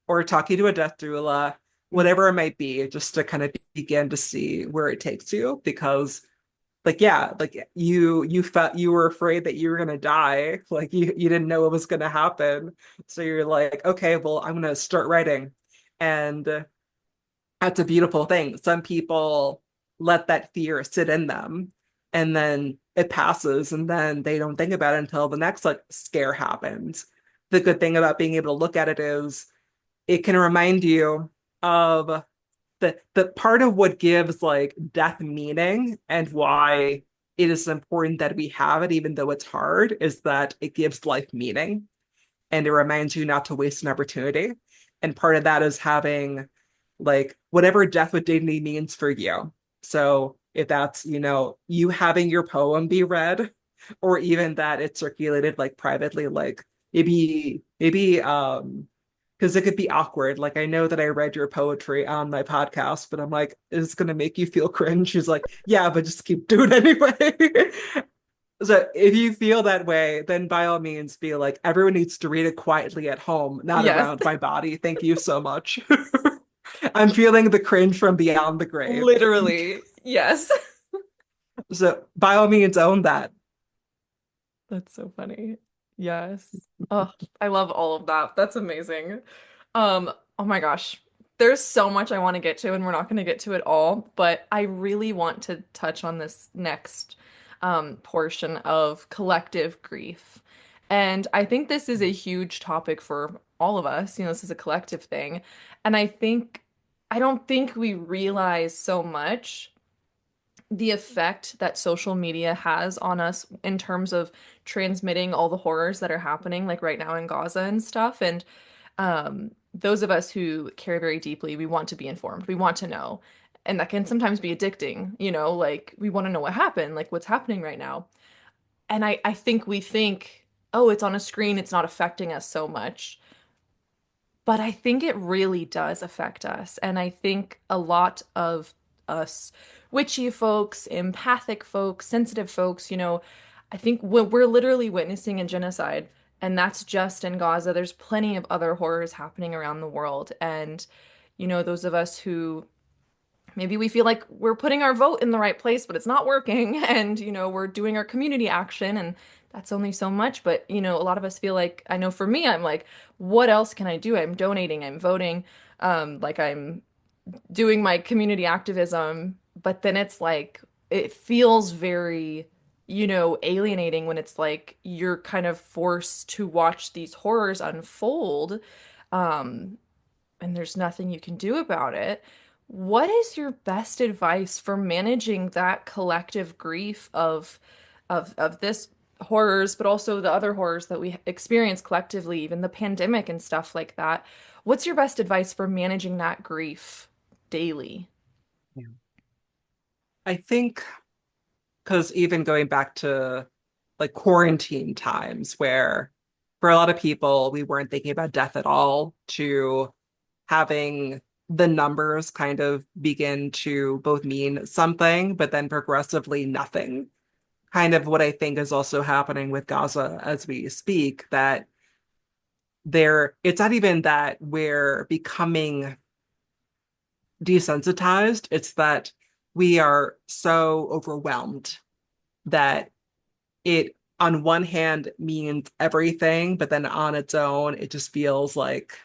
or talking to a death doula, whatever it might be, just to kind of begin to see where it takes you. Because like, yeah, like you felt you were afraid that you were gonna die. Like you didn't know what was gonna happen. So you're like, okay, well, I'm gonna start writing. And that's a beautiful thing. Some people let that fear sit in them and then it passes and then they don't think about it until the next like scare happens. The good thing about being able to look at it is it can remind you of the part of what gives like death meaning and why it is important that we have it even though it's hard is that it gives life meaning and it reminds you not to waste an opportunity. And part of that is having like whatever death with dignity means for you. So if that's, you having your poem be read, or even that it's circulated like privately, like maybe because it could be awkward. Like I know that I read your poetry on my podcast, but I'm like, is it gonna make you feel cringe? She's like, yeah, but just keep doing it anyway. So if you feel that way, then by all means be like, everyone needs to read it quietly at home, not Yes. around my body. Thank you so much. I'm feeling the cringe from beyond the grave. Literally. Yes. So by all means, own that. That's so funny. Yes. Oh, I love all of that. That's amazing. Oh my gosh. There's so much I want to get to, and we're not going to get to it all, but I really want to touch on this next portion of collective grief. And I think this is a huge topic for all of us. This is a collective thing. And I don't think we realize so much the effect that social media has on us in terms of transmitting all the horrors that are happening, like right now in Gaza and stuff. And those of us who care very deeply, we want to be informed, we want to know. And that can sometimes be addicting, like we want to know what happened, like what's happening right now. And I think we think, oh, it's on a screen, it's not affecting us so much. But I think it really does affect us. And I think a lot of us witchy folks, empathic folks, sensitive folks, I think we're literally witnessing a genocide. And that's just in Gaza. There's plenty of other horrors happening around the world. And, those of us who maybe we feel like we're putting our vote in the right place, but it's not working. And, we're doing our community action and that's only so much. But, a lot of us feel like, I know for me, I'm like, what else can I do? I'm donating, I'm voting, like I'm doing my community activism. But then it's like, it feels very, alienating when it's like you're kind of forced to watch these horrors unfold. Um, and there's nothing you can do about it. What is your best advice for managing that collective grief of this horrors, but also the other horrors that we experience collectively, even the pandemic and stuff like that? What's your best advice for managing that grief daily? Yeah. I think because even going back to like quarantine times where for a lot of people we weren't thinking about death at all to having the numbers kind of begin to both mean something, but then progressively nothing. Kind of what I think is also happening with Gaza as we speak, that it's not even that we're becoming desensitized, it's that we are so overwhelmed that it on one hand means everything, but then on its own, it just feels like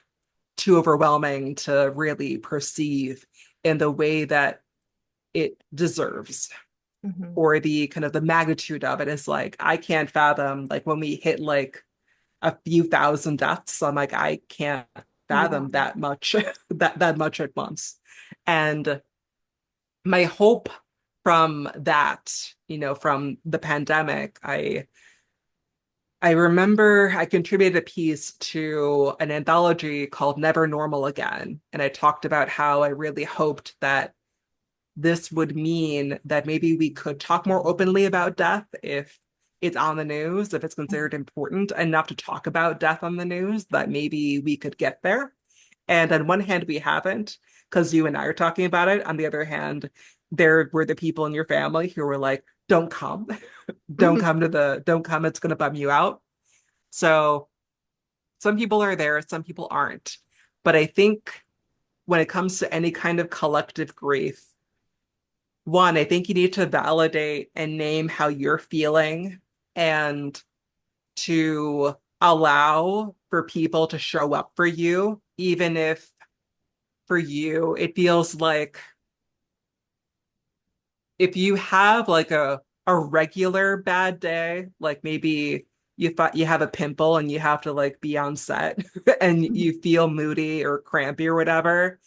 too overwhelming to really perceive in the way that it deserves. Hmm. Or the kind of the magnitude of it is like, I can't fathom like when we hit like a few thousand deaths, I'm like, I can't Yeah. fathom that much, that much at once. And my hope from that, from the pandemic, I remember I contributed a piece to an anthology called Never Normal Again. And I talked about how I really hoped that this would mean that maybe we could talk more openly about death if it's on the news, if it's considered important enough to talk about death on the news, that maybe we could get there. And on one hand, we haven't, because you and I are talking about it. On the other hand, there were the people in your family who were like, don't come, don't come, it's going to bum you out. So some people are there, some people aren't. But I think when it comes to any kind of collective grief, one, I think you need to validate and name how you're feeling and to allow for people to show up for you, even if for you it feels like if you have like a regular bad day, like maybe you thought you have a pimple and you have to like be on set and you feel moody or crampy or whatever,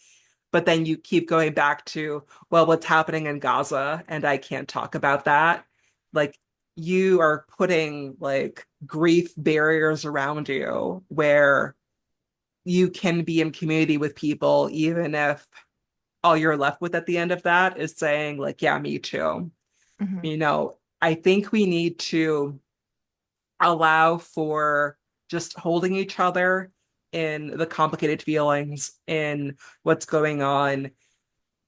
but then you keep going back to, well, what's happening in Gaza and I can't talk about that. Like you are putting like grief barriers around you where you can be in community with people even if all you're left with at the end of that is saying like, yeah, me too. Hmm. I think we need to allow for just holding each other in the complicated feelings in what's going on.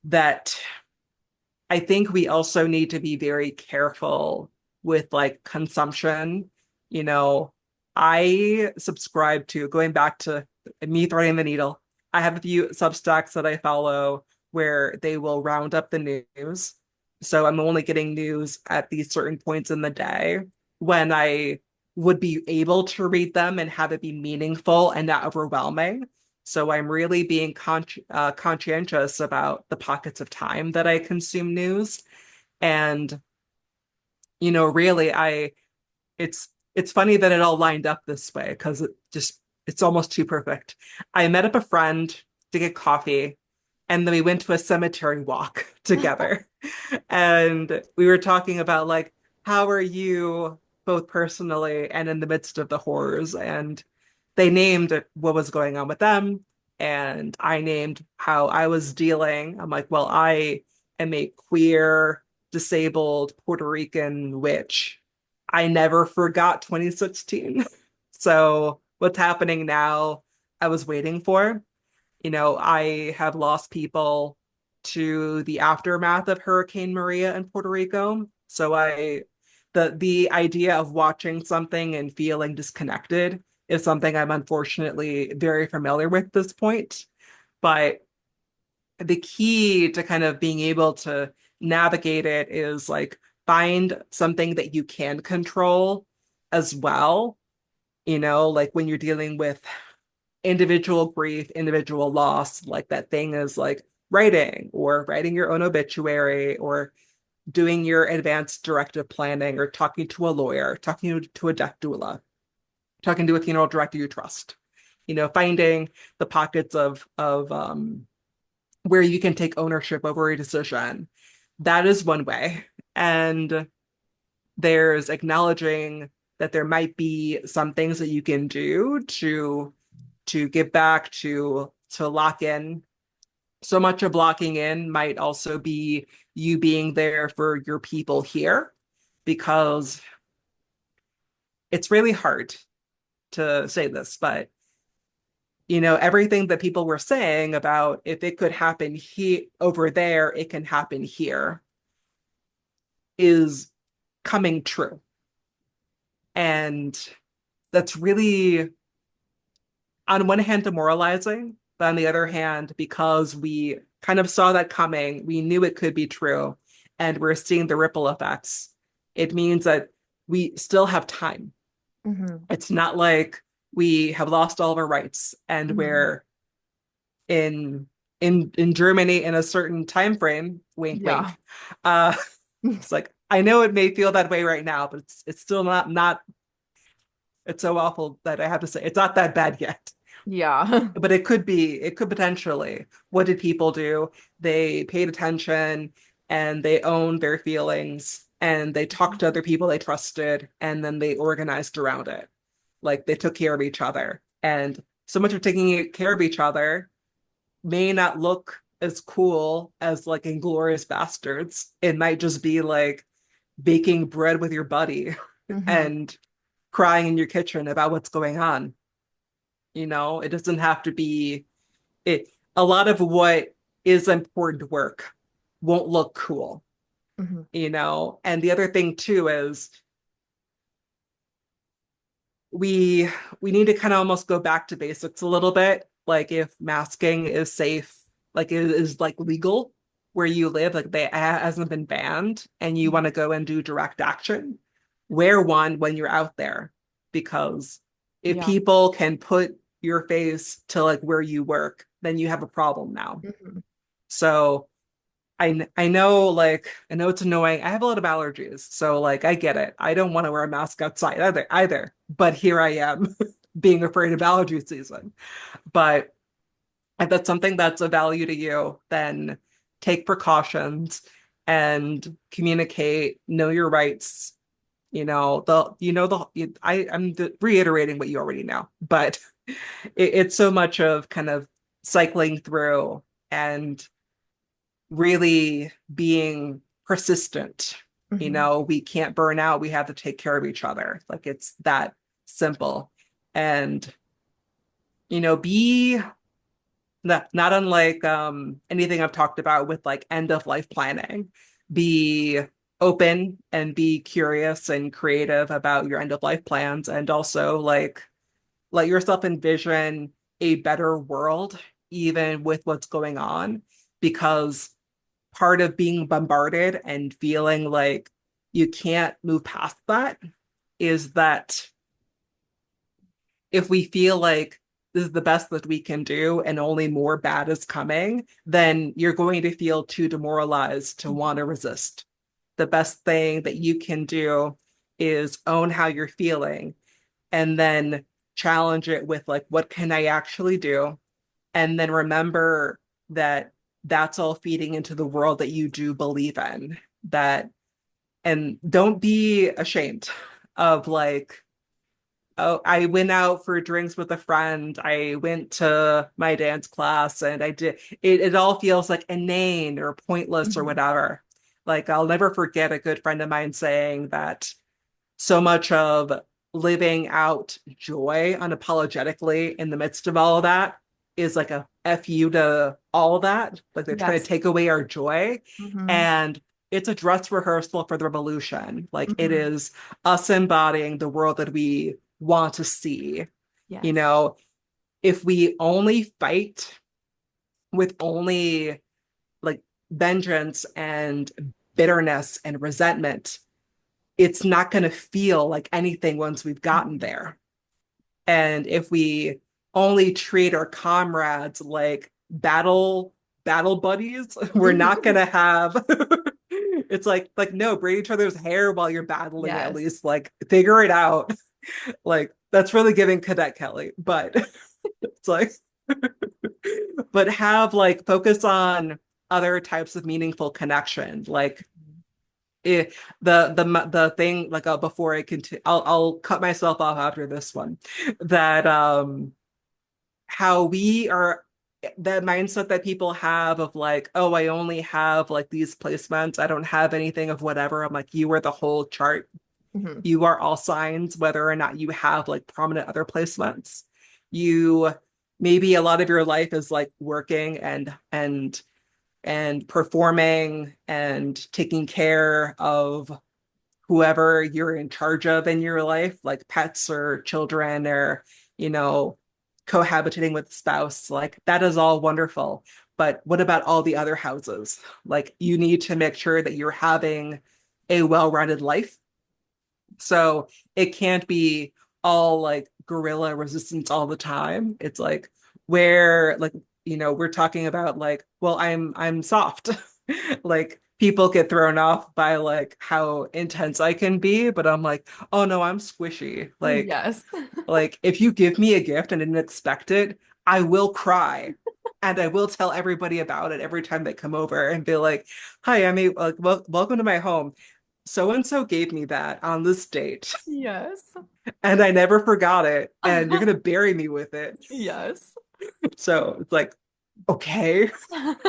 That I think we also need to be very careful with like consumption. You know, I subscribe to going back to me threading the needle. I have a few Substacks that I follow where they will round up the news. So I'm only getting news at these certain points in the day when I would be able to read them and have it be meaningful and not overwhelming. So I'm really being conscientious about the pockets of time that I consume news. And, really, it's funny that it all lined up this way because it's almost too perfect. I met up a friend to get coffee, and then we went to a cemetery walk together. And we were talking about like, how are you both personally and in the midst of the horrors? And they named what was going on with them. And I named how I was dealing. I'm like, well, I am a queer, disabled Puerto Rican witch. I never forgot 2016. So what's happening now, I was waiting for. I have lost people to the aftermath of Hurricane Maria in Puerto Rico. So the idea of watching something and feeling disconnected is something I'm unfortunately very familiar with at this point. But the key to kind of being able to navigate it is like find something that you can control as well. Like when you're dealing with individual grief, individual loss, like that thing is like writing or writing your own obituary or doing your advanced directive planning or talking to a lawyer, talking to a death doula, talking to a funeral director you trust. Finding the pockets of where you can take ownership over a decision. That is one way. And there's acknowledging that there might be some things that you can do to give back, to lock in. So much of locking in might also be you being there for your people here, because it's really hard to say this, but everything that people were saying about if it could happen here over there, it can happen here is coming true. And that's really, on one hand, demoralizing, but on the other hand, because we kind of saw that coming, we knew it could be true, and we're seeing the ripple effects. It means that we still have time. Mm-hmm. It's not like we have lost all of our rights and Mm-hmm. we're in Germany in a certain time frame, wink, wink. Yeah. It's like, I know it may feel that way right now, but it's still not it's so awful that I have to say it's not that bad yet. Yeah. But it could be, it could potentially. What did people do? They paid attention and they owned their feelings and they talked to other people they trusted and then they organized around it. Like they took care of each other. And so much of taking care of each other may not look as cool as like Inglorious Bastards. It might just be like baking bread with your buddy Mm-hmm. and crying in your kitchen about what's going on. It doesn't have to be it. A lot of what is important work won't look cool, Mm-hmm. And the other thing too is we need to kind of almost go back to basics a little bit. Like if masking is safe, like it is like legal where you live, like they hasn't been banned, and you want to go and do direct action, wear one when you're out there, because if Yeah. people can put your face to like where you work, then you have a problem now. Mm-hmm. So I know, like I know it's annoying. I have a lot of allergies, so like I get it. I don't want to wear a mask outside either. But here I am being afraid of allergy season. But if that's something that's of value to you, then take precautions and communicate, know your rights. I'm reiterating what you already know, but it's so much of kind of cycling through and really being persistent. Mm-hmm. We can't burn out. We have to take care of each other. Like it's that simple. And, be not unlike anything I've talked about with like end of life planning. Be open and be curious and creative about your end of life plans, and also like let yourself envision a better world even with what's going on, because part of being bombarded and feeling like you can't move past that is that if we feel like this is the best that we can do and only more bad is coming, then you're going to feel too demoralized to want to resist. The best thing that you can do is own how you're feeling and then challenge it with like, what can I actually do? And then remember that that's all feeding into the world that you do believe in. And don't be ashamed of like, oh, I went out for drinks with a friend. I went to my dance class and I did it all feels like inane or pointless or Mm-hmm. whatever. Like I'll never forget a good friend of mine saying that so much of living out joy unapologetically in the midst of all of that is like a F you to all of that. Like they're trying to Yes. take away our joy. Mm-hmm. And it's a dress rehearsal for the revolution. Like it Mm-hmm. is us embodying the world that we want to see. You Yes. know, if we only fight with only like vengeance and bitterness and resentment, it's not going to feel like anything once we've gotten there. And if we only treat our comrades like battle buddies, we're not going to have it's like no, braid each other's hair while you're battling, at Yes. least like figure it out. Like that's really giving Cadet Kelly, but it's like but have like focus on other types of meaningful connection. Like the thing like before I continue, I'll cut myself off after this one. That how we are the mindset that people have of like, oh, I only have like these placements. I don't have anything of whatever. I'm like, you are the whole chart. Mhm. You are all signs, whether or not you have like prominent other placements. You maybe a lot of your life is like working and performing and taking care of whoever you're in charge of in your life, like pets or children or, you know, cohabitating with a spouse. Like that is all wonderful. But what about all the other houses? Like you need to make sure that you're having a well-rounded life. So it can't be all like guerrilla resistance all the time. It's like where like, you know, we're talking about like, well, I'm soft. Like people get thrown off by like how intense I can be, but I'm like, oh no, I'm squishy. Yes. Like if you give me a gift and I didn't expect it, I will cry. And I will tell everybody about it every time they come over and be like, "Hi, Emmy, like, welcome to my home. So and so gave me that on this date, Yes. and I never forgot it. And you're gonna bury me with it." Yes. So it's like, okay,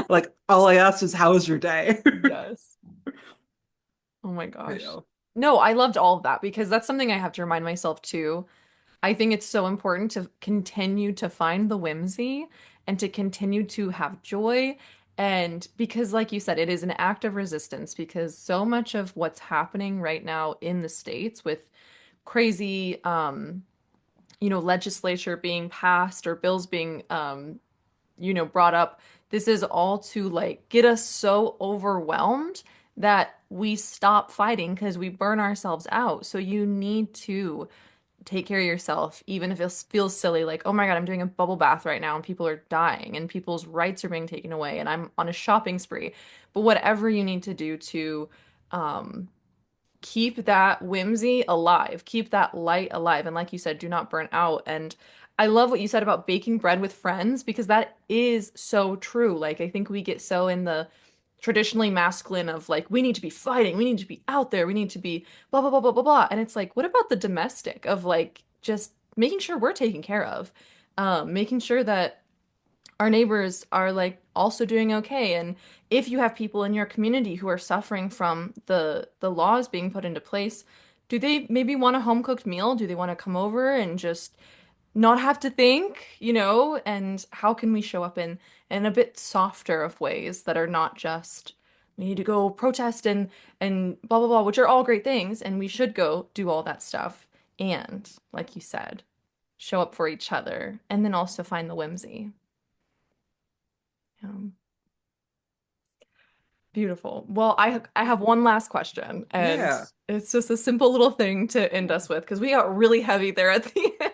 like all I asked is, "How was your day?" Yes. Oh my You gosh. know? No, I loved all of that because that's something I have to remind myself too. I think it's so important to continue to find the whimsy and to continue to have joy. And because, like you said, it is an act of resistance because so much of what's happening right now in the States with crazy, legislature being passed or bills being, brought up, this is all to like get us so overwhelmed that we stop fighting because we burn ourselves out. So you need to take care of yourself, even if it feels silly, like, oh my God, I'm doing a bubble bath right now and people are dying and people's rights are being taken away and I'm on a shopping spree. But whatever you need to do to um, keep that whimsy alive, keep that light alive. And like you said, do not burn out. And I love what you said about baking bread with friends because that is so true. Like, I think we get so in the traditionally masculine of like, we need to be fighting, we need to be out there, we need to be blah, blah, blah, blah, blah, blah. And it's like, what about the domestic of like just making sure we're taken care of, making sure that our neighbors are like also doing okay. And if you have people in your community who are suffering from the laws being put into place, do they maybe want a home cooked meal? Do they want to come over and just not have to think, and how can we show up in a bit softer of ways that are not just we need to go protest and blah blah blah, which are all great things, and we should go do all that stuff. And like you said, show up for each other and then also find the whimsy. Um, Beautiful. Well, I have one last question, and Yeah. it's just a simple little thing to end us with because we got really heavy there at the end.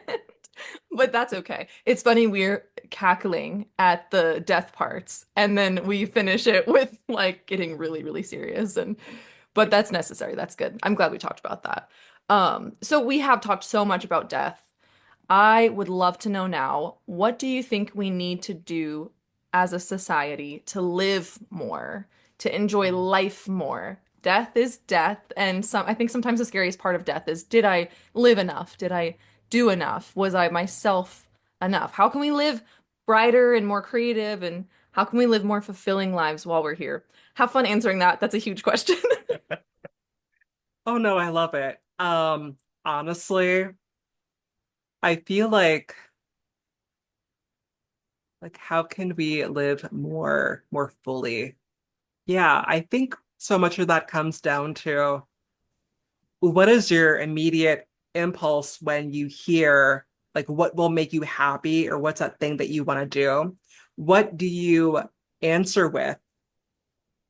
But that's okay. It's funny we're cackling at the death parts, and then we finish it with like getting really, really serious. And but that's necessary. That's good. I'm glad we talked about that. So we have talked so much about death. I would love to know now, what do you think we need to do as a society to live more, to enjoy life more? Death is death, and I think sometimes the scariest part of death is, did I live enough? Did I do enough? Was I myself enough? How can we live brighter and more creative, and how can we live more fulfilling lives while we're here? Have fun answering that. That's a huge question. Oh no, I love it. Honestly, I feel like how can we live more fully? Yeah, I think so much of that comes down to what is your immediate impulse when you hear like what will make you happy or what's that thing that you want to do? What do you answer with?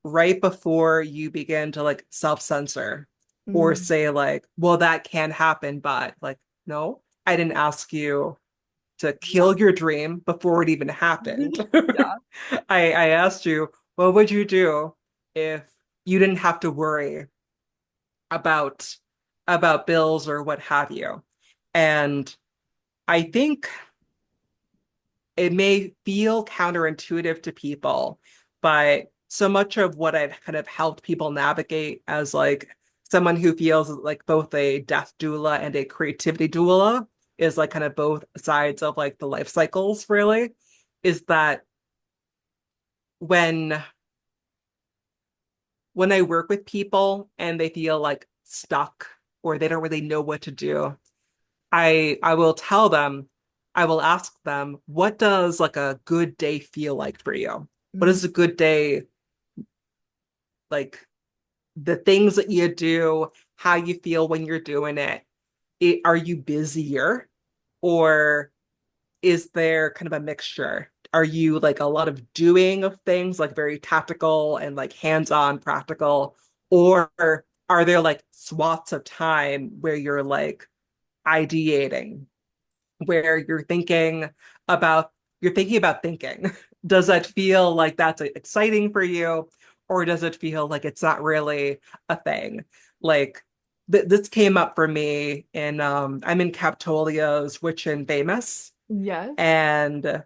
right before you begin to like self-censor or Mm. say like, well, that can happen, but like, no, I didn't ask you to Yeah. kill your dream before it even happened. Yeah. I asked you, what would you do if you didn't have to worry about bills or what have you? And I think it may feel counterintuitive to people, but so much of what I've kind of helped people navigate as like someone who feels like both a death doula and a creativity doula is like kind of both sides of like the life cycles really, is that when I work with people and they feel like stuck or they don't really know what to do, I will tell them, I will ask them, what does like a good day feel like for you? What Mm. is a good day like? The things that you do, how you feel when you're doing it. Are you busier or is there kind of a mixture? Are you like a lot of doing of things, like very tactical and like hands-on practical, or are there like swaths of time where you're like ideating, where about you're thinking about thinking? Does that feel like that's exciting for you, or does it feel like it's not really a thing? Like this came up for me in I'm in Captolia's Witch and Famous, Yes. and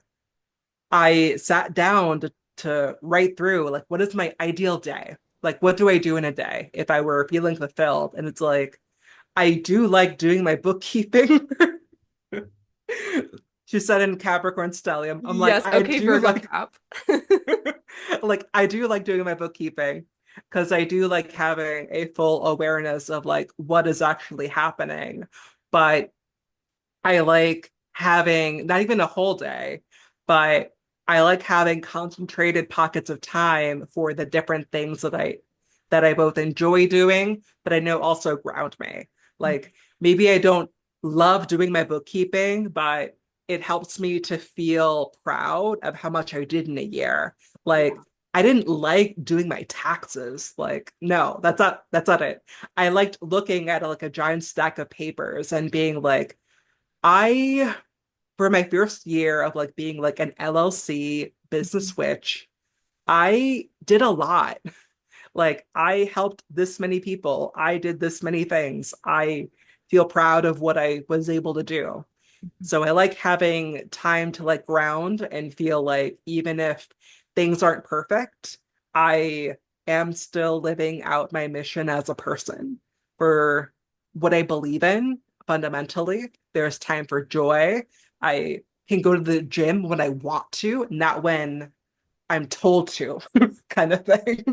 I sat down to write through like what is my ideal day? Like what do I do in a day if I were feeling fulfilled? And it's like I do like doing my bookkeeping. She said in Capricorn stellium. I'm like, Yes. I Okay, do Virgo like cap. like I do like doing my bookkeeping because I do like having a full awareness of like what is actually happening. But I like having not even a whole day, but I like having concentrated pockets of time for the different things that I both enjoy doing, but I know also ground me. Like maybe I don't love doing my bookkeeping, but it helps me to feel proud of how much I did in a year. Like I didn't like doing my taxes. Like, no, that's not it. I liked looking at like a giant stack of papers and being like, I, for my first year of like being like an LLC business witch, I did a lot. Like I helped this many people. I did this many things. I feel proud of what I was able to do. So I like having time to like ground and feel like even if things aren't perfect, I am still living out my mission as a person for what I believe in fundamentally. There's time for joy. I can go to the gym when I want to, not when I'm told to, kind of thing,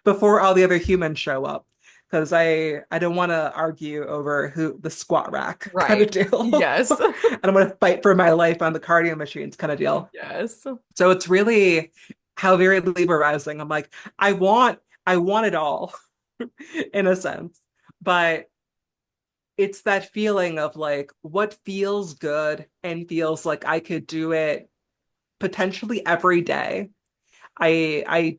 before all the other humans show up. Because I don't want to argue over who the squat rack kind Right. of deal. Yes. I don't want to fight for my life on the cardio machines kind of deal. Yes. So it's really how very Libra rising. I'm like, I want it all in a sense. But it's that feeling of like what feels good and feels like I could do it potentially every day. I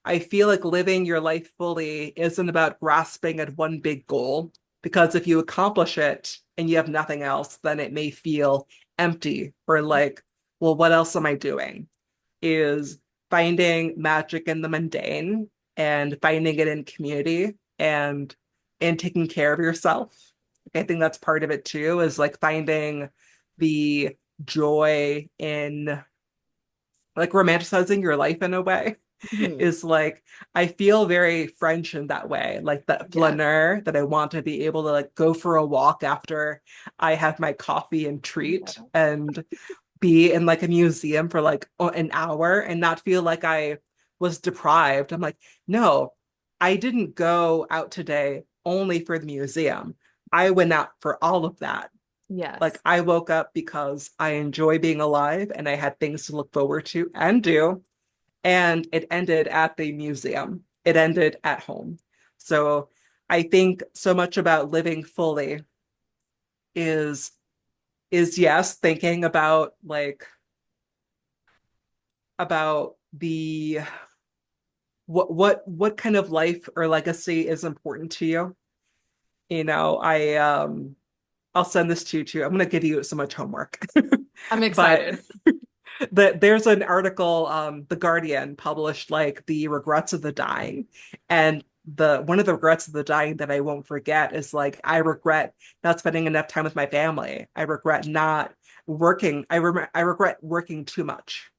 I feel like living your life fully isn't about grasping at one big goal, because if you accomplish it and you have nothing else, then it may feel empty or like, well, what else am I doing? Is finding magic in the mundane and finding it in community and taking care of yourself. I think that's part of it too, is like finding the joy in like romanticizing your life in a way. Mhm. Is like I feel very French in that way, like that Yes. flaneur that I want to be able to like go for a walk after I have my coffee and treat Yeah. and be in like a museum for like an hour and not feel like I was deprived. I'm like, no, I didn't go out today only for the museum. I went out for all of that. Like Yes. I woke up because I enjoy being alive and I had things to look forward to and do, and it ended at the museum. It ended at home. So I think so much about living fully is yes, thinking about like about what kind of life or legacy is important to you? You know, I'll send this to you too. I'm gonna give you so much homework. I'm But excited. there's an article, The Guardian published like the regrets of the dying. And the one of the regrets of the dying that I won't forget is like I regret not spending enough time with my family. I regret not working. I regret working too much.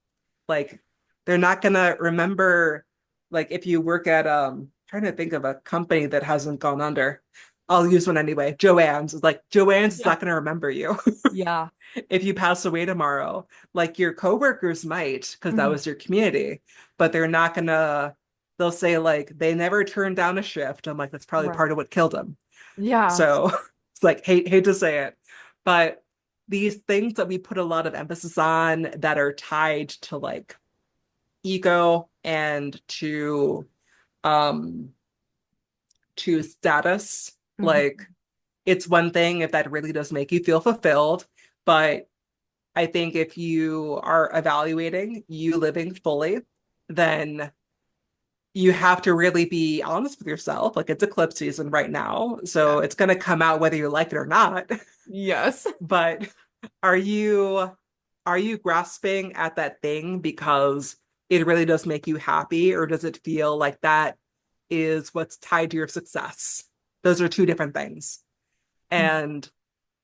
Like they're not gonna remember like if you work at trying to think of a company that hasn't gone under. I'll use one anyway. Joann's is like Joann's is Yeah. not gonna remember you Yeah. if you pass away tomorrow. Like your coworkers might, because that Mhm. was your community, but they're not gonna they'll say like they never turned down a shift. I'm like, that's probably Right. part of what killed them. Yeah. So it's like hate to say it, but these things that we put a lot of emphasis on that are tied to like ego and um to status, Mhm. like it's one thing if that really does make you feel fulfilled, but I think if you are evaluating you living fully, then you have to really be honest with yourself. Like it's eclipse season right now, Yeah. so it's going to come out whether you like it or not. Yes. But are you are you grasping at that thing because it really does make you happy, or does it feel like that is what's tied to your success? Those are two different things. And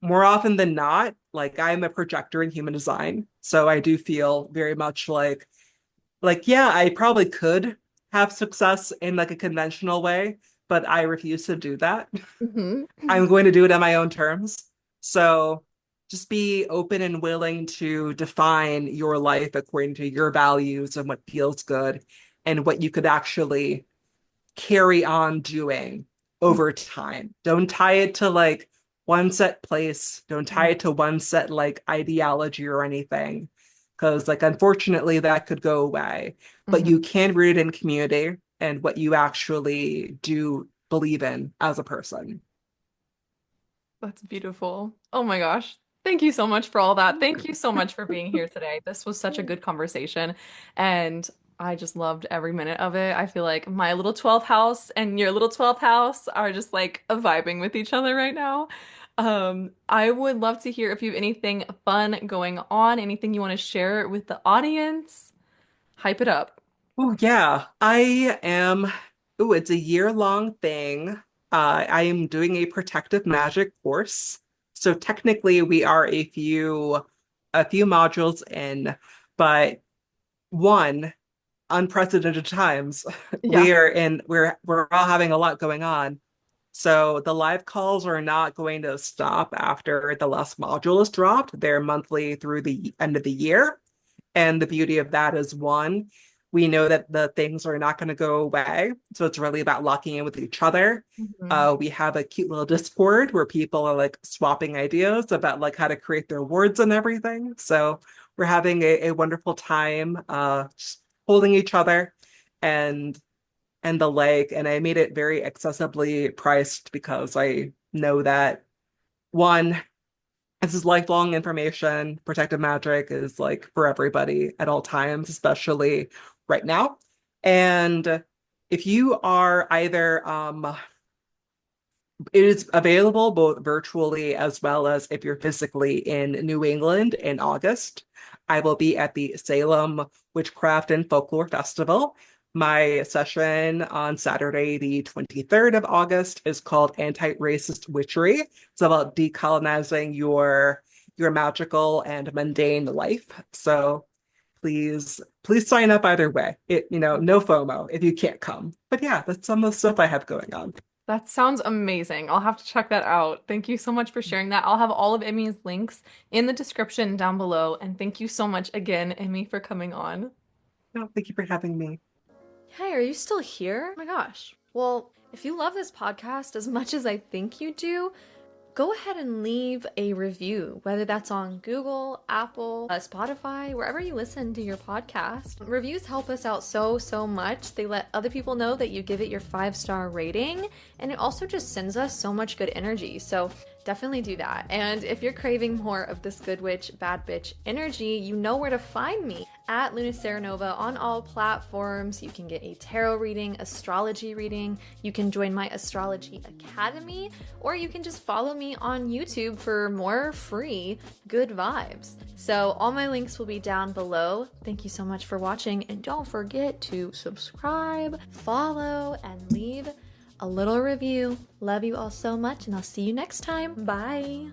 more often than not, like I'm a projector in human design, so I do feel very much like yeah, I probably could have success in like a conventional way, but I refuse to do that. Mhm. I'm going to do it on my own terms. So just be open and willing to define your life according to your values and what feels good and what you could actually carry on doing over time. Don't tie it to like one set place. Don't tie it to one set like ideology or anything. Because like unfortunately that could go away. But Mhm. you can root it in community and what you actually do believe in as a person. That's beautiful. Oh my gosh. Thank you so much for all that. Thank you so much for being here today. This was such a good conversation, and I just loved every minute of it. I feel like my little 12th house and your little 12th house are just like vibing with each other right now. I would love to hear if you have anything fun going on, anything you want to share with the audience. Hype it up. Oh yeah, I am. Oh, it's a year-long thing. I am doing a protective magic course. So technically we are a few modules in, but one, unprecedented times. Yeah. We're all having a lot going on. So the live calls are not going to stop after the last module is dropped. They're monthly through the end of the year. And the beauty of that is one, we know that the things are not going to go away. So it's really about locking in with each other. Mhm. We have a cute little Discord where people are like swapping ideas about like how to create their words and everything. So we're having a wonderful time just holding each other and the like. And I made it very accessibly priced because I know that one, this is lifelong information. Protective magic is like for everybody at all times, especially right now. And if you are either it is available both virtually as well as if you're physically in New England in August. I will be at the Salem Witchcraft and Folklore Festival. My session on Saturday, the 23rd of August, is called Anti-Racist Witchery. It's about decolonizing your magical and mundane life. So please sign up either way. No FOMO if you can't come. But yeah, that's some of the stuff I have going on. That sounds amazing. I'll have to check that out. Thank you so much for sharing that. I'll have all of Emmy's links in the description down below. And thank you so much again, Emmy, for coming on. No, thank you for having me. Hey, are you still here? Oh my gosh. Well, if you love this podcast as much as I think you do, go ahead and leave a review, whether that's on Google, Apple, Spotify, wherever you listen to your podcast. Reviews help us out so, so much. They let other people know that you give it your 5-star rating, and it also just sends us so much good energy. So Definitely do that. And if you're craving more of this good witch, bad bitch energy, you know where to find me at Lunaceranova on all platforms. You can get a tarot reading, astrology reading. You can join my Astrology Academy, or you can just follow me on YouTube for more free good vibes. So all my links will be down below. Thank you so much for watching, and don't forget to subscribe, follow, and leave a little review. Love you all so much, and I'll see you next time. Bye.